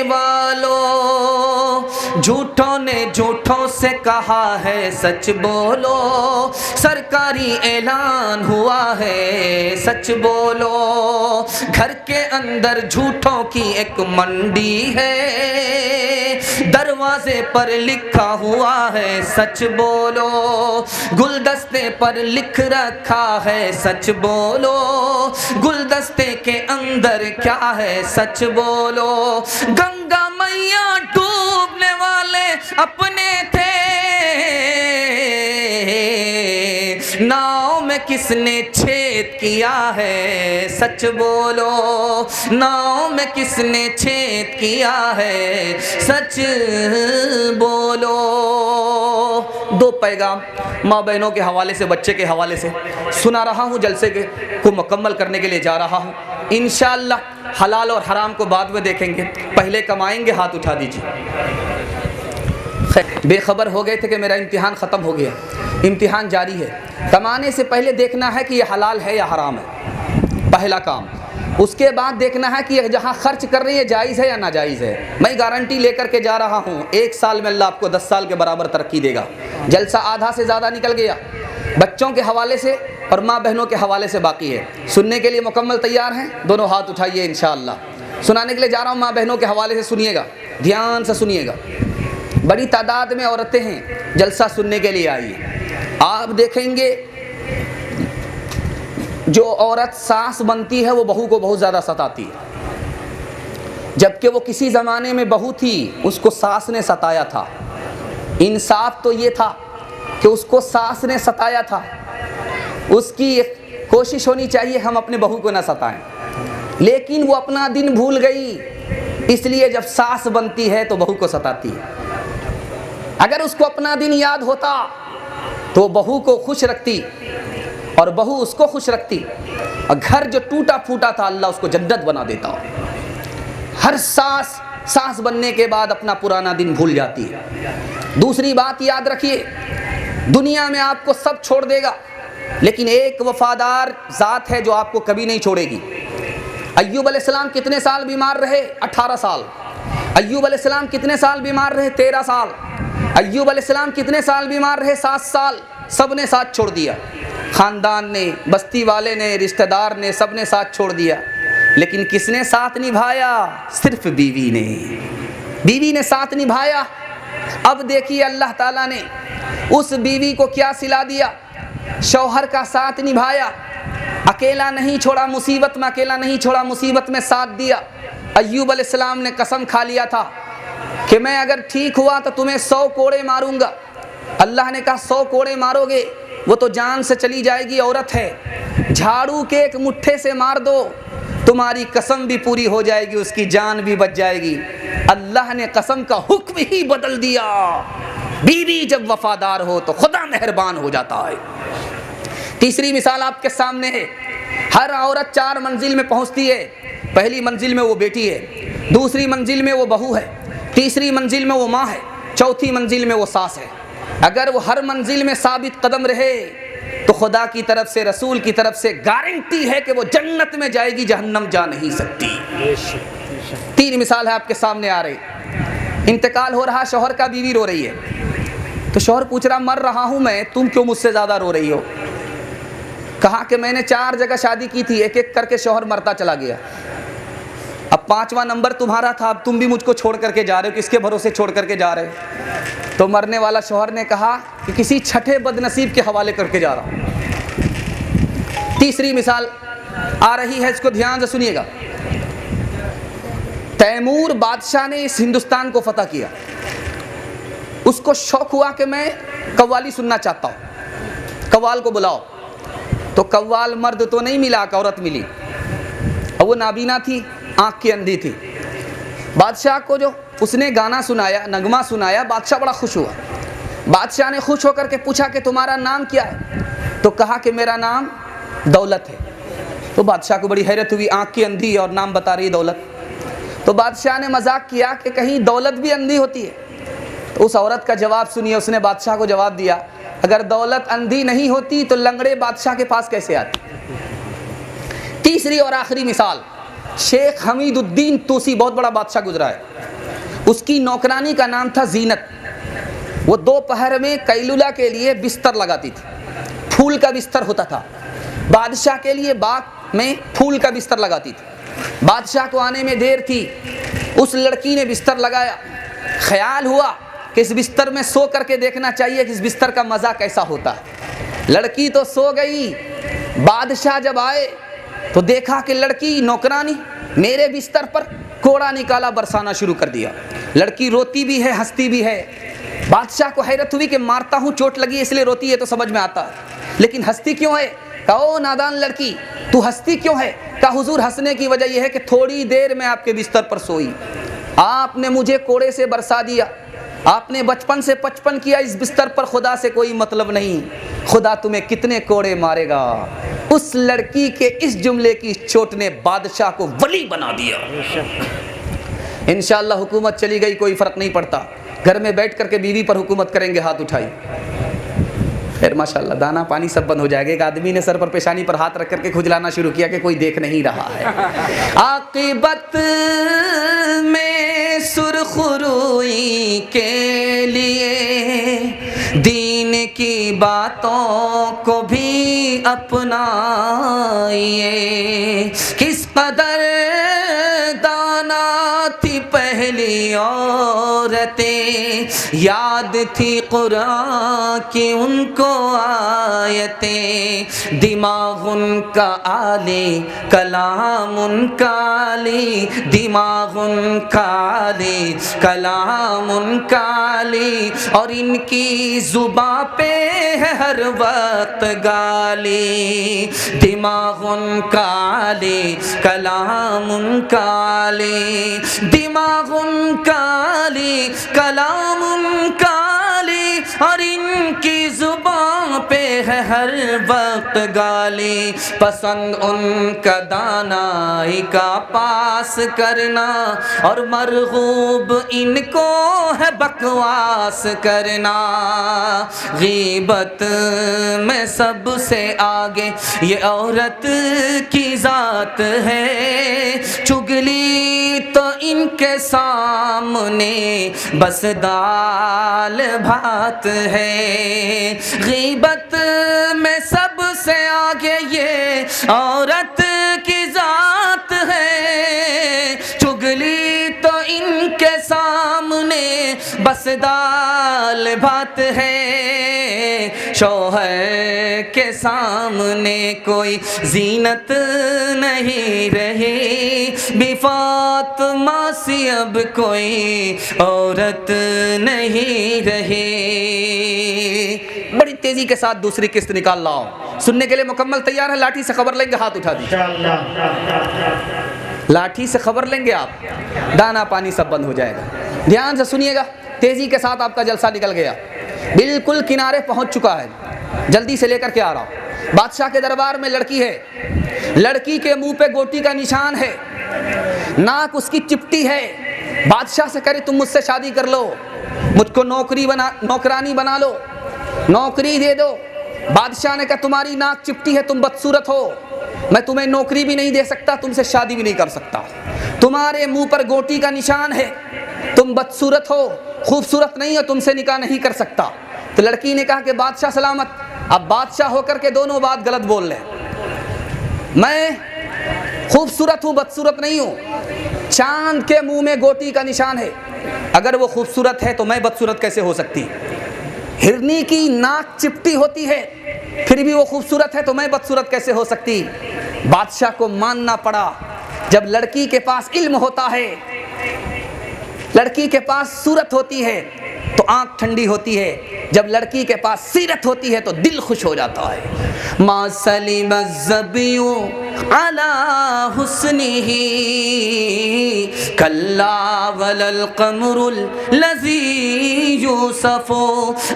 والو، جھوٹوں نے جھوٹوں سے کہا ہے سچ بولو، سرکاری اعلان ہوا ہے سچ بولو، گھر کے اندر جھوٹوں کی ایک منڈی ہے، دروازے پر لکھا ہوا ہے سچ بولو، گلدستے پر لکھ رکھا ہے سچ بولو، گلدستے کے اندر کیا ہے سچ بولو، گنگا میاں ڈوبنے والے اپنے تھے، ناؤں میں کس نے چھید کیا ہے سچ بولو، ناؤں میں کس نے چھید کیا ہے سچ بولو۔ دو پیغام ماں بہنوں کے حوالے سے، بچے کے حوالے سے سنا رہا ہوں، جلسے کو مکمل کرنے کے لیے جا رہا ہوں۔ انشاءاللہ حلال اور حرام کو بعد میں دیکھیں گے، پہلے کمائیں گے۔ ہاتھ اٹھا دیجیے۔ بے خبر ہو گئے تھے کہ میرا امتحان ختم ہو گیا، امتحان جاری ہے۔ کمانے سے پہلے دیکھنا ہے کہ یہ حلال ہے یا حرام ہے، پہلا کام۔ اس کے بعد دیکھنا ہے کہ جہاں خرچ کر رہی ہے جائز ہے یا ناجائز ہے۔ میں گارنٹی لے کر کے جا رہا ہوں، 1 سال میں اللہ آپ کو 10 سال کے برابر ترقی دے گا۔ جلسہ آدھا سے زیادہ نکل گیا، بچوں کے حوالے سے اور ماں بہنوں کے حوالے سے باقی ہے۔ سننے کے لیے مکمل تیار ہیں؟ دونوں ہاتھ اٹھائیے انشاءاللہ۔ سنانے کے لیے جا رہا ہوں، ماں بہنوں کے حوالے سے سنیے گا، دھیان سے سنیے گا۔ بڑی تعداد میں عورتیں ہیں جلسہ سننے کے لیے آئی ہیں۔ آپ دیکھیں گے جو عورت ساس بنتی ہے وہ بہو کو بہت زیادہ ستاتی ہے، جبکہ وہ کسی زمانے میں بہو تھی، اس کو ساس نے ستایا تھا۔ انصاف تو یہ تھا کہ اس کو ساس نے ستایا تھا، اس کی کوشش ہونی چاہیے ہم اپنے بہو کو نہ ستائیں، لیکن وہ اپنا دن بھول گئی، اس لیے جب ساس بنتی ہے تو بہو کو ستاتی ہے۔ اگر اس کو اپنا دن یاد ہوتا تو بہو کو خوش رکھتی اور بہو اس کو خوش رکھتی، اور گھر جو ٹوٹا پھوٹا تھا اللہ اس کو جنت بنا دیتا۔ ہر ساس بننے کے بعد اپنا پرانا دن بھول جاتی ہے۔ دوسری بات یاد رکھیے، دنیا میں آپ کو سب چھوڑ دے گا، لیکن ایک وفادار ذات ہے جو آپ کو کبھی نہیں چھوڑے گی۔ ایوب علیہ السلام کتنے سال بیمار رہے؟ 18 سال۔ ایوب علیہ السلام کتنے سال بیمار رہے؟ 13 سال۔ ایوب علیہ السلام کتنے سال بیمار رہے؟ 7 سال۔ سب نے ساتھ چھوڑ دیا، خاندان نے، بستی والے نے، رشتہ دار نے، سب نے ساتھ چھوڑ دیا، لیکن کس نے ساتھ نبھایا؟ صرف بیوی نے۔ بیوی نے ساتھ نبھایا۔ اب دیکھیے اللہ تعالیٰ نے اس بیوی کو کیا صلہ دیا، شوہر کا ساتھ نبھایا، اکیلا نہیں چھوڑا مصیبت میں، اکیلا نہیں چھوڑا مصیبت میں، ساتھ دیا۔ ایوب علیہ السلام نے قسم کھا لیا تھا کہ میں اگر ٹھیک ہوا تو تمہیں 100 کوڑے ماروں گا۔ اللہ نے کہا 100 کوڑے مارو گے وہ تو جان سے چلی جائے گی، عورت ہے، جھاڑو کے ایک مٹھے سے مار دو تمہاری قسم بھی پوری ہو جائے گی، اس کی جان بھی بچ جائے گی۔ اللہ نے قسم کا حکم ہی بدل دیا۔ بیوی جب وفادار ہو تو خدا مہربان ہو جاتا ہے۔ تیسری مثال آپ کے سامنے ہے، ہر عورت 4 منزل میں پہنچتی ہے۔ پہلی منزل میں وہ بیٹی ہے، دوسری منزل میں وہ بہو ہے، تیسری منزل میں وہ ماں ہے، چوتھی منزل میں وہ ساس ہے۔ اگر وہ ہر منزل میں ثابت قدم رہے تو خدا کی طرف سے، رسول کی طرف سے گارنٹی ہے کہ وہ جنت میں جائے گی، جہنم جا نہیں سکتی۔ 3 مثال ہے آپ کے سامنے آ رہی۔ انتقال ہو رہا شوہر کا، بیوی رو رہی ہے، تو شوہر پوچھ رہا مر رہا ہوں میں، تم کیوں مجھ سے زیادہ رو رہی ہو؟ کہا کہ میں نے 4 جگہ شادی کی تھی، ایک ایک کر کے شوہر مرتا چلا گیا، اب 5واں نمبر تمہارا تھا، اب تم بھی مجھ کو چھوڑ کر کے جا رہے ہو، کس کے بھروسے چھوڑ کر کے جا رہے ہو؟ تو مرنے والا شوہر نے کہا کہ کسی چھٹے بد نصیب کے حوالے کر کے جا رہا ہوں۔ تیسری مثال آ رہی ہے، اس کو دھیان سے سنیے گا۔ تیمور بادشاہ نے اس ہندوستان کو فتح کیا، اس کو شوق ہوا کہ میں قوالی سننا چاہتا ہوں، قوال کو بلاؤ۔ تو قوال مرد تو نہیں ملا، ایک عورت ملی، اور وہ نابینا تھی، آنکھ کی اندھی تھی۔ بادشاہ کو جو اس نے گانا سنایا، نغمہ سنایا، بادشاہ بڑا خوش ہوا۔ بادشاہ نے خوش ہو کر کے پوچھا کہ تمہارا نام کیا ہے؟ تو کہا کہ میرا نام دولت ہے۔ تو بادشاہ کو بڑی حیرت ہوئی، آنکھ کی اندھی اور نام بتا رہی دولت۔ تو بادشاہ نے مذاق کیا کہ کہیں دولت بھی اندھی ہوتی ہے؟ تو اس عورت کا جواب سنیے، اس نے بادشاہ کو جواب دیا، اگر دولت اندھی نہیں ہوتی تو لنگڑے بادشاہ کے پاس کیسے آتے؟ تیسری اور آخری مثال، شیخ حمید الدین توسی، بہت بڑا بادشاہ گزرا ہے، اس کی نوکرانی کا نام تھا زینت۔ وہ دوپہر میں قیلولہ کے لیے بستر لگاتی تھی، پھول کا بستر ہوتا تھا، بادشاہ کے لیے باغ میں پھول کا بستر لگاتی تھی۔ بادشاہ کو آنے میں دیر تھی، اس لڑکی نے بستر لگایا، خیال ہوا کہ اس بستر میں سو کر کے دیکھنا چاہیے کہ اس بستر کا مزہ کیسا ہوتا ہے۔ لڑکی تو سو گئی، بادشاہ جب آئے تو دیکھا کہ لڑکی نوکرانی میرے بستر پر کوڑا نکالا، برسانا شروع کر دیا۔ لڑکی روتی بھی ہے، ہنستی بھی ہے۔ بادشاہ کو حیرت ہوئی کہ مارتا ہوں چوٹ لگی اس لیے روتی ہے تو سمجھ میں آتا ہے، لیکن ہنستی کیوں ہے؟ کہا او نادان لڑکی تو ہنستی کیوں ہے؟ کہا حضور ہنسنے کی وجہ یہ ہے کہ تھوڑی دیر میں آپ کے بستر پر سوئی، آپ نے مجھے کوڑے سے برسا دیا، آپ نے بچپن سے 55 کیا، اس بستر پر خدا سے کوئی مطلب نہیں، خدا تمہیں کتنے کوڑے مارے گا۔ اس لڑکی کے اس جملے کی چوٹ نے بادشاہ کو ولی بنا دیا۔ انشاءاللہ حکومت چلی گئی کوئی فرق نہیں پڑتا، گھر میں بیٹھ کر کے بیوی پر حکومت کریں گے ہاتھ اٹھائی، پھر ماشاءاللہ دانا پانی سب بند ہو جائے گا۔ ایک آدمی نے سر پر پیشانی پر ہاتھ رکھ کر کے کھجلانا شروع کیا کہ کوئی دیکھ نہیں رہا ہے۔ عاقبت میں سرخ روئی کے لیے دین کی باتوں کو بھی اپنائیے، کس قدر دانا تھی پہلی عورتیں، یاد تھی قرآن کی ان کو آیتیں، دماغ ان کا عالی کلام ان کا عالی، دماغ ان کا عالی کلام ان کا عالی، اور ان کی زباں پہ ہے ہر وقت گالی، دماغ ان کا عالی کلام ان کا عالی، دماغ ان کا عالی کلام ان کا عالی، اور ان کی زبان پہ ہے ہر وقت گالی، پسند ان کا دانائی کا پاس کرنا، اور مرغوب ان کو ہے بکواس کرنا، غیبت میں سب سے آگے یہ عورت کی ذات ہے، چگلی تو ان کے سامنے بس دال بھات ہے، غیبت میں سب سے آگے یہ عورت کی ذات ہے، چگلی تو ان کے سامنے بس دال بھات ہے، شوہر کے سامنے کوئی زینت نہیں رہی، بی فاطمہ سی اب کوئی عورت نہیں رہی۔ بڑی تیزی کے ساتھ دوسری قسط نکال لاؤ، سننے کے لیے مکمل تیار ہے؟ لاٹھی سے خبر لیں گے، ہاتھ اٹھا دیجیے، لاٹھی سے خبر لیں گے آپ، دانا پانی سب بند ہو جائے گا۔ دھیان سے سنیے گا، تیزی کے ساتھ آپ کا جلسہ نکل گیا، بالکل کنارے پہنچ چکا ہے، جلدی سے لے کر کے آ رہا ہوں۔ بادشاہ کے دربار میں لڑکی ہے، لڑکی کے منہ پہ گوٹی کا نشان ہے، ناک اس کی چپٹی ہے، بادشاہ سے کرے تم مجھ سے شادی کر لو، مجھ کو نوکرانی بنا لو، نوکری دے دو۔ بادشاہ نے کہا تمہاری ناک چپٹی ہے، تم بدصورت ہو، میں تمہیں نوکری بھی نہیں دے سکتا، تم سے شادی بھی نہیں کر سکتا، تمہارے منہ پر گوٹی کا نشان ہے، تم بدصورت ہو، خوبصورت نہیں ہو، تم سے نکاح نہیں کر سکتا۔ تو لڑکی نے کہا کہ بادشاہ سلامت، اب بادشاہ ہو کر کے دونوں بات غلط بول رہے ہیں، میں خوبصورت ہوں، بدصورت نہیں ہوں، چاند کے منہ میں گوٹی کا نشان ہے، اگر وہ خوبصورت ہے تو میں بدصورت کیسے ہو سکتی؟ ہرنی کی ناک چپٹی ہوتی ہے پھر بھی وہ خوبصورت ہے تو میں بدصورت کیسے ہو سکتی؟ بادشاہ کو ماننا پڑا۔ جب لڑکی کے پاس علم ہوتا ہے، لڑکی کے پاس صورت ہوتی ہے تو آنکھ ٹھنڈی ہوتی ہے، جب لڑکی کے پاس سیرت ہوتی ہے تو دل خوش ہو جاتا ہے۔ ما سلم الظبی علی حسنہ کلا ولا القمر الذی یوسف،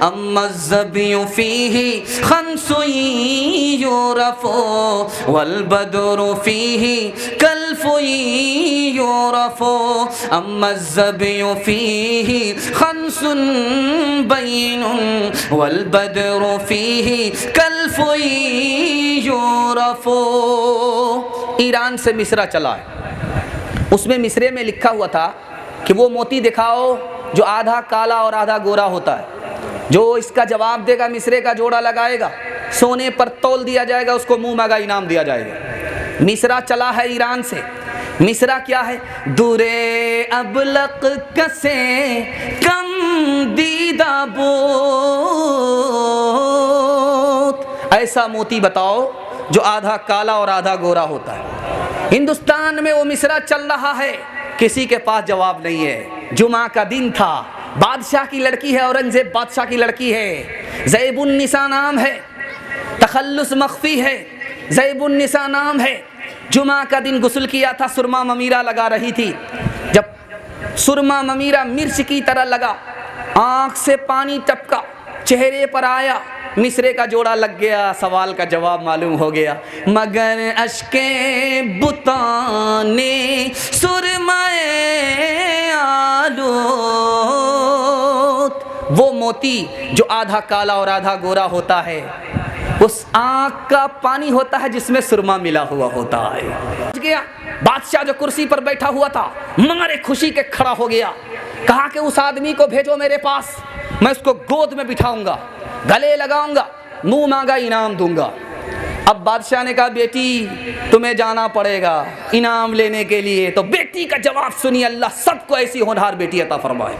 اما الظبی فیہ خمس یعرف والبدر فیہ کلف یعرف، اما الظبی فیہ خمس بین والبدر فیہ کلف یعرف۔ ایران سے مصرع چلا ہے، اس میں مصرے میں لکھا ہوا تھا کہ وہ موتی دکھاؤ جو آدھا کالا اور آدھا گورا ہوتا ہے، جو اس کا جواب دے گا مصرے کا جوڑا لگائے گا، سونے پر تول دیا جائے گا، اس کو منہ مانگا انعام دیا جائے گا۔ مصرع چلا ہے ایران سے۔ مصرع کیا ہے؟ دورے ابلق کسے کم دیدہ بوت، ایسا موتی بتاؤ جو آدھا کالا اور آدھا گورا ہوتا ہے۔ ہندوستان میں وہ مصرع چل رہا ہے، کسی کے پاس جواب نہیں ہے۔ جمعہ کا دن تھا، بادشاہ کی لڑکی ہے، اورنگزیب بادشاہ کی لڑکی ہے، زیب النساء نام ہے۔ تخلص مخفی ہے، ذیب النساء نام ہے۔ جمعہ کا دن غسل کیا تھا، سرما ممیرہ لگا رہی تھی، جب سرما ممیرہ مرچ کی طرح لگا، آنکھ سے پانی ٹپکا، چہرے پر آیا، مصرے کا جوڑا لگ گیا، سوال کا جواب معلوم ہو گیا۔ مگر اشکیں بتانے سرمائے آلود، وہ موتی جو آدھا کالا اور آدھا گورا ہوتا ہے، اس آنکھ کا پانی ہوتا ہے جس میں سرما ملا ہوا ہوتا ہے۔ گیا بادشاہ جو کرسی پر بیٹھا ہوا تھا مارے خوشی کے کھڑا ہو گیا، کہا کہ اس آدمی کو بھیجو میرے پاس، میں اس کو گود میں بٹھاؤں گا، گلے لگاؤں گا، منہ مانگا انعام دوں گا۔ اب بادشاہ نے کہا بیٹی تمہیں جانا پڑے گا انعام لینے کے لیے۔ تو بیٹی کا جواب سنی، اللہ سب کو ایسی ہونہار بیٹی عطا فرمائے۔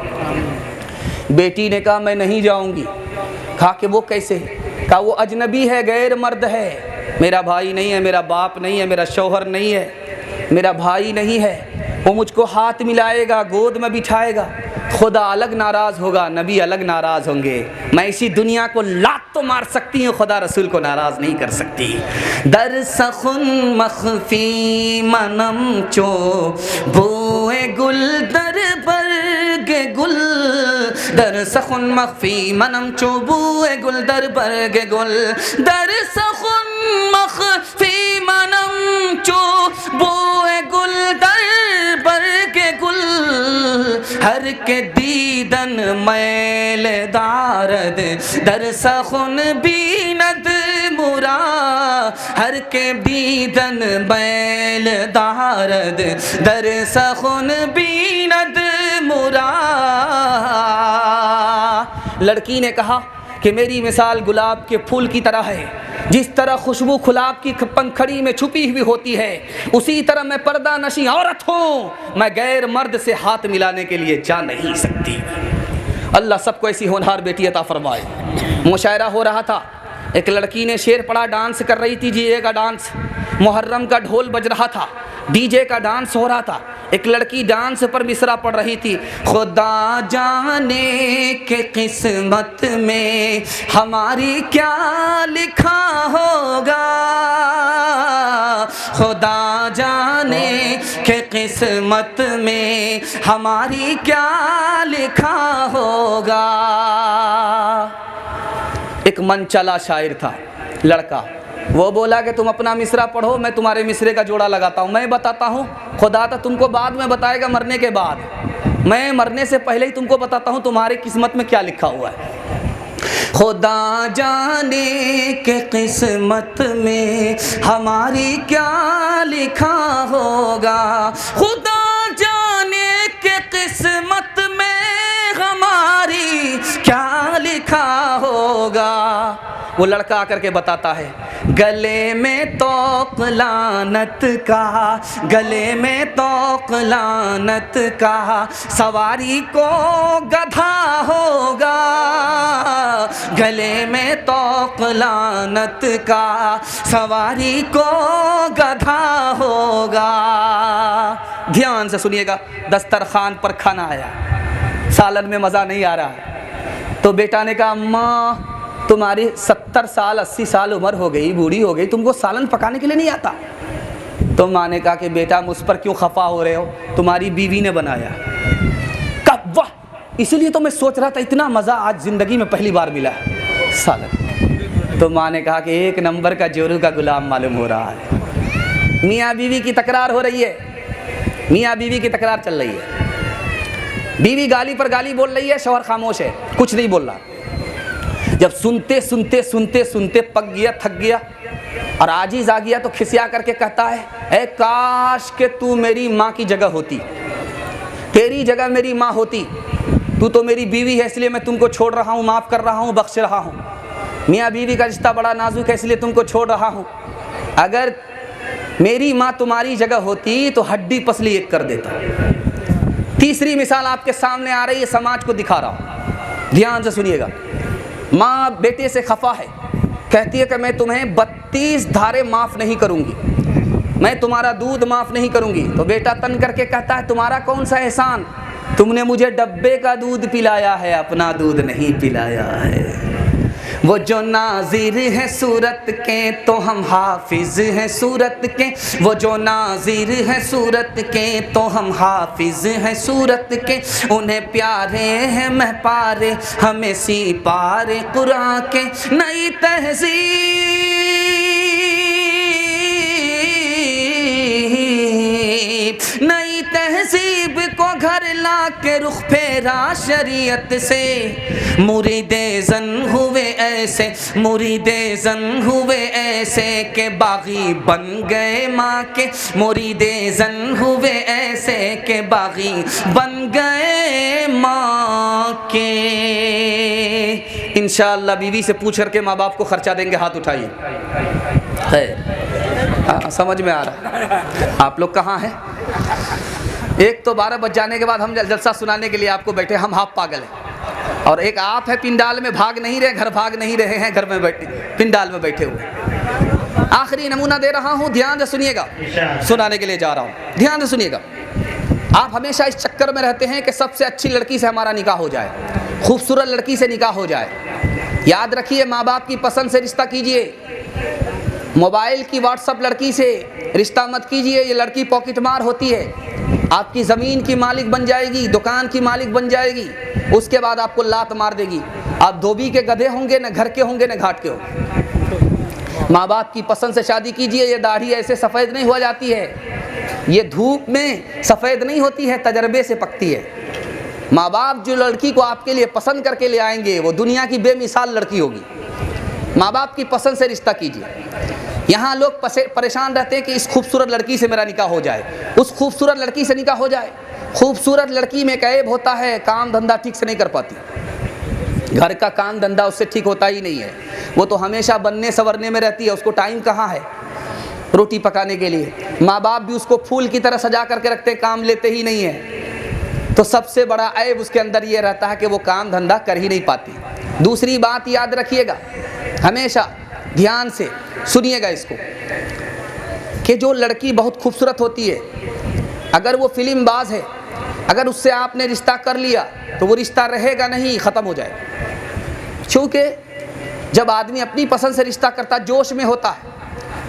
بیٹی نے کہا میں نہیں جاؤں گی۔ کہا کہ وہ کیسے؟ کہا وہ اجنبی ہے، غیر مرد ہے، میرا بھائی نہیں ہے، میرا باپ نہیں ہے، میرا شوہر نہیں ہے، میرا بھائی نہیں ہے، وہ مجھ کو ہاتھ ملائے گا، گود میں بٹھائے گا، خدا الگ ناراض ہوگا، نبی الگ ناراض ہوں گے، میں اسی دنیا کو لات تو مار سکتی ہوں، خدا رسول کو ناراض نہیں کر سکتی۔ در سخن مخفی منم چو بوئے گل در برگ گل، در سخن مخفی منم چو بوئے گل در برگ گل، در سخن مخفی منم چو بوئے گل در برگ گل، ہر کے دیدن میل دارد در سخن بیند مرا، ہر کے دیدن میل دارد در سخن بیند مرا۔ لڑکی نے کہا کہ میری مثال گلاب کے پھول کی طرح ہے، جس طرح خوشبو گلاب کی پنکھڑی میں چھپی ہوئی ہوتی ہے، اسی طرح میں پردہ نشیں عورت ہوں، میں غیر مرد سے ہاتھ ملانے کے لیے جا نہیں سکتی۔ اللہ سب کو ایسی ہونہار بیٹی عطا فرمائے۔ مشاعرہ ہو رہا تھا، ایک لڑکی نے شعر پڑھا، ڈانس کر رہی تھی، جی کا ڈانس، محرم کا ڈھول بج رہا تھا، ڈی جے کا ڈانس ہو رہا تھا، ایک لڑکی ڈانس پر مصرع پڑھ رہی تھی، خدا جانے کہ قسمت میں ہماری کیا لکھا ہوگا، خدا جانے کہ قسمت میں ہماری کیا لکھا ہوگا۔ ایک من چلا شاعر تھا لڑکا، وہ بولا کہ تم اپنا مصرع پڑھو، میں تمہارے مصرے کا جوڑا لگاتا ہوں، میں بتاتا ہوں، خدا تو تم کو بعد میں بتائے گا مرنے کے بعد، میں مرنے سے پہلے ہی تم کو بتاتا ہوں تمہاری قسمت میں کیا لکھا ہوا ہے۔ خدا جانے کہ قسمت میں ہماری کیا لکھا ہوگا، خدا جانے کہ قسمت میں ہماری کیا لکھا ہوگا۔ وہ لڑکا آ کر کے بتاتا ہے، گلے میں توق لعنت کا، گلے میں توق لعنت کا، سواری کو گدھا ہوگا، گلے میں توق لعنت کا، سواری کو گدھا ہوگا۔ دھیان سے سنیے گا، دسترخوان پر کھانا آیا، سالن میں مزہ نہیں آ رہا ہے، تو بیٹا نے کہا اماں تمہاری 70 سال 80 سال عمر ہو گئی، بوڑھی ہو گئی، تم کو سالن پکانے کے لیے نہیں آتا؟ تو ماں نے کہا کہ بیٹا مجھ پر کیوں خفا ہو رہے ہو، تمہاری بیوی نے بنایا۔ کہا واہ، اسی لیے تو میں سوچ رہا تھا اتنا مزہ آج زندگی میں پہلی بار ملا ہے سالن۔ تو ماں نے کہا کہ ایک نمبر کا جورو کا غلام معلوم ہو رہا ہے۔ میاں بیوی کی تکرار ہو رہی ہے، میاں بیوی کی تکرار چل رہی ہے، بیوی گالی پر گالی بول رہی ہے، شوہر خاموش ہے، کچھ نہیں بول رہا۔ جب سنتے سنتے سنتے سنتے پک گیا، تھک گیا اور عاجز آ گیا، تو کھسیا کر کے کہتا ہے اے کاش کہ تو میری ماں کی جگہ ہوتی، تیری جگہ میری ماں ہوتی، تو میری بیوی ہے اس لیے میں تم کو چھوڑ رہا ہوں، معاف کر رہا ہوں، بخش رہا ہوں، میاں بیوی کا رشتہ بڑا نازک ہے اس لیے تم کو چھوڑ رہا ہوں، اگر میری ماں تمہاری جگہ ہوتی تو ہڈی پسلی ایک کر دیتا۔ تیسری مثال آپ کے سامنے آ رہی ہے، سماج کو دکھا رہا ہوں، دھیان سے سنیے گا۔ ماں بیٹے سے خفا ہے، کہتی ہے کہ میں تمہیں 32 دھارے معاف نہیں کروں گی، میں تمہارا دودھ معاف نہیں کروں گی۔ تو بیٹا تن کر کے کہتا ہے تمہارا کون سا احسان، تم نے مجھے ڈبے کا دودھ پلایا ہے، اپنا دودھ نہیں پلایا ہے۔ وہ جو ناظر ہے صورت کے تو ہم حافظ ہیں صورت کے، وہ جو ناظر ہے صورت کے تو ہم حافظ ہیں صورت کے، انہیں پیارے ہیں مہپارے ہمیں سی پارے قرآن کے، نئی تہذیب کو گھر لا کے رخ پھیرا شریعت سے، مرید زن ہوئے ایسے، مرید زن ہوئے ایسے کہ باغی بن گئے ماں کے، مرید زن ہوئے ایسے کہ باغی بن گئے ماں کے۔ انشاءاللہ بیوی سے پوچھ کر کے ماں باپ کو خرچہ دیں گے، ہاتھ اٹھائیے۔ سمجھ میں آ رہا؟ آپ لوگ کہاں ہیں؟ ایک تو 12 بج جانے کے بعد ہم جلسہ سنانے کے لیے آپ کو بیٹھے، ہم ہاف پاگل ہیں، اور ایک آپ ہے پنڈال میں بھاگ نہیں رہے، گھر بھاگ نہیں رہے ہیں، گھر میں بیٹھے پنڈال میں بیٹھے ہوئے۔ آخری نمونہ دے رہا ہوں، دھیان سے سنیے گا، سنانے کے لیے جا رہا ہوں، دھیان سے سنیے گا۔ آپ ہمیشہ اس چکر میں رہتے ہیں کہ سب سے اچھی لڑکی سے ہمارا نکاح ہو جائے، خوبصورت لڑکی سے نکاح ہو جائے۔ یاد رکھیے، ماں باپ کی پسند سے رشتہ کیجئے، موبائل کی واٹس اپ لڑکی سے رشتہ مت کیجئے، یہ لڑکی پاکٹ مار ہوتی ہے، آپ کی زمین کی مالک بن جائے گی، دکان کی مالک بن جائے گی، اس کے بعد آپ کو لات مار دے گی، آپ دھوبی کے گدھے ہوں گے، نہ گھر کے ہوں گے نہ گھاٹ کے ہوں گے۔ ماں باپ کی پسند سے شادی کیجئے، یہ داڑھی ایسے سفید نہیں ہو جاتی ہے، یہ دھوپ میں سفید نہیں ہوتی ہے، تجربے سے پکتی ہے۔ ماں باپ جو لڑکی کو آپ کے لیے پسند کر کے لے آئیں گے وہ دنیا کی بے مثال لڑکی ہوگی۔ ماں باپ کی پسند سے رشتہ کیجئے۔ یہاں لوگ پریشان رہتے ہیں کہ اس خوبصورت لڑکی سے میرا نکاح ہو جائے، اس خوبصورت لڑکی سے نکاح ہو جائے۔ خوبصورت لڑکی میں ایک عیب ہوتا ہے، کام دھندا ٹھیک سے نہیں کر پاتی، گھر کا کام دھندا اس سے ٹھیک ہوتا ہی نہیں ہے، وہ تو ہمیشہ بننے سورنے میں رہتی ہے، اس کو ٹائم کہاں ہے روٹی پکانے کے لیے۔ ماں باپ بھی اس کو پھول کی طرح سجا کر کے رکھتے ہیں، کام لیتے ہی نہیں ہے، تو سب سے بڑا عیب اس کے اندر یہ رہتا ہے کہ وہ کام دھندا کر ہی نہیں پاتی۔ دوسری بات یاد رکھیے گا، ہمیشہ دھیان سے سنیے گا اس کو، کہ جو لڑکی بہت خوبصورت ہوتی ہے، اگر وہ فلم باز ہے، اگر اس سے آپ نے رشتہ کر لیا تو وہ رشتہ رہے گا نہیں، ختم ہو جائے گا۔ چونکہ جب آدمی اپنی پسند سے رشتہ کرتا جوش میں ہوتا ہے،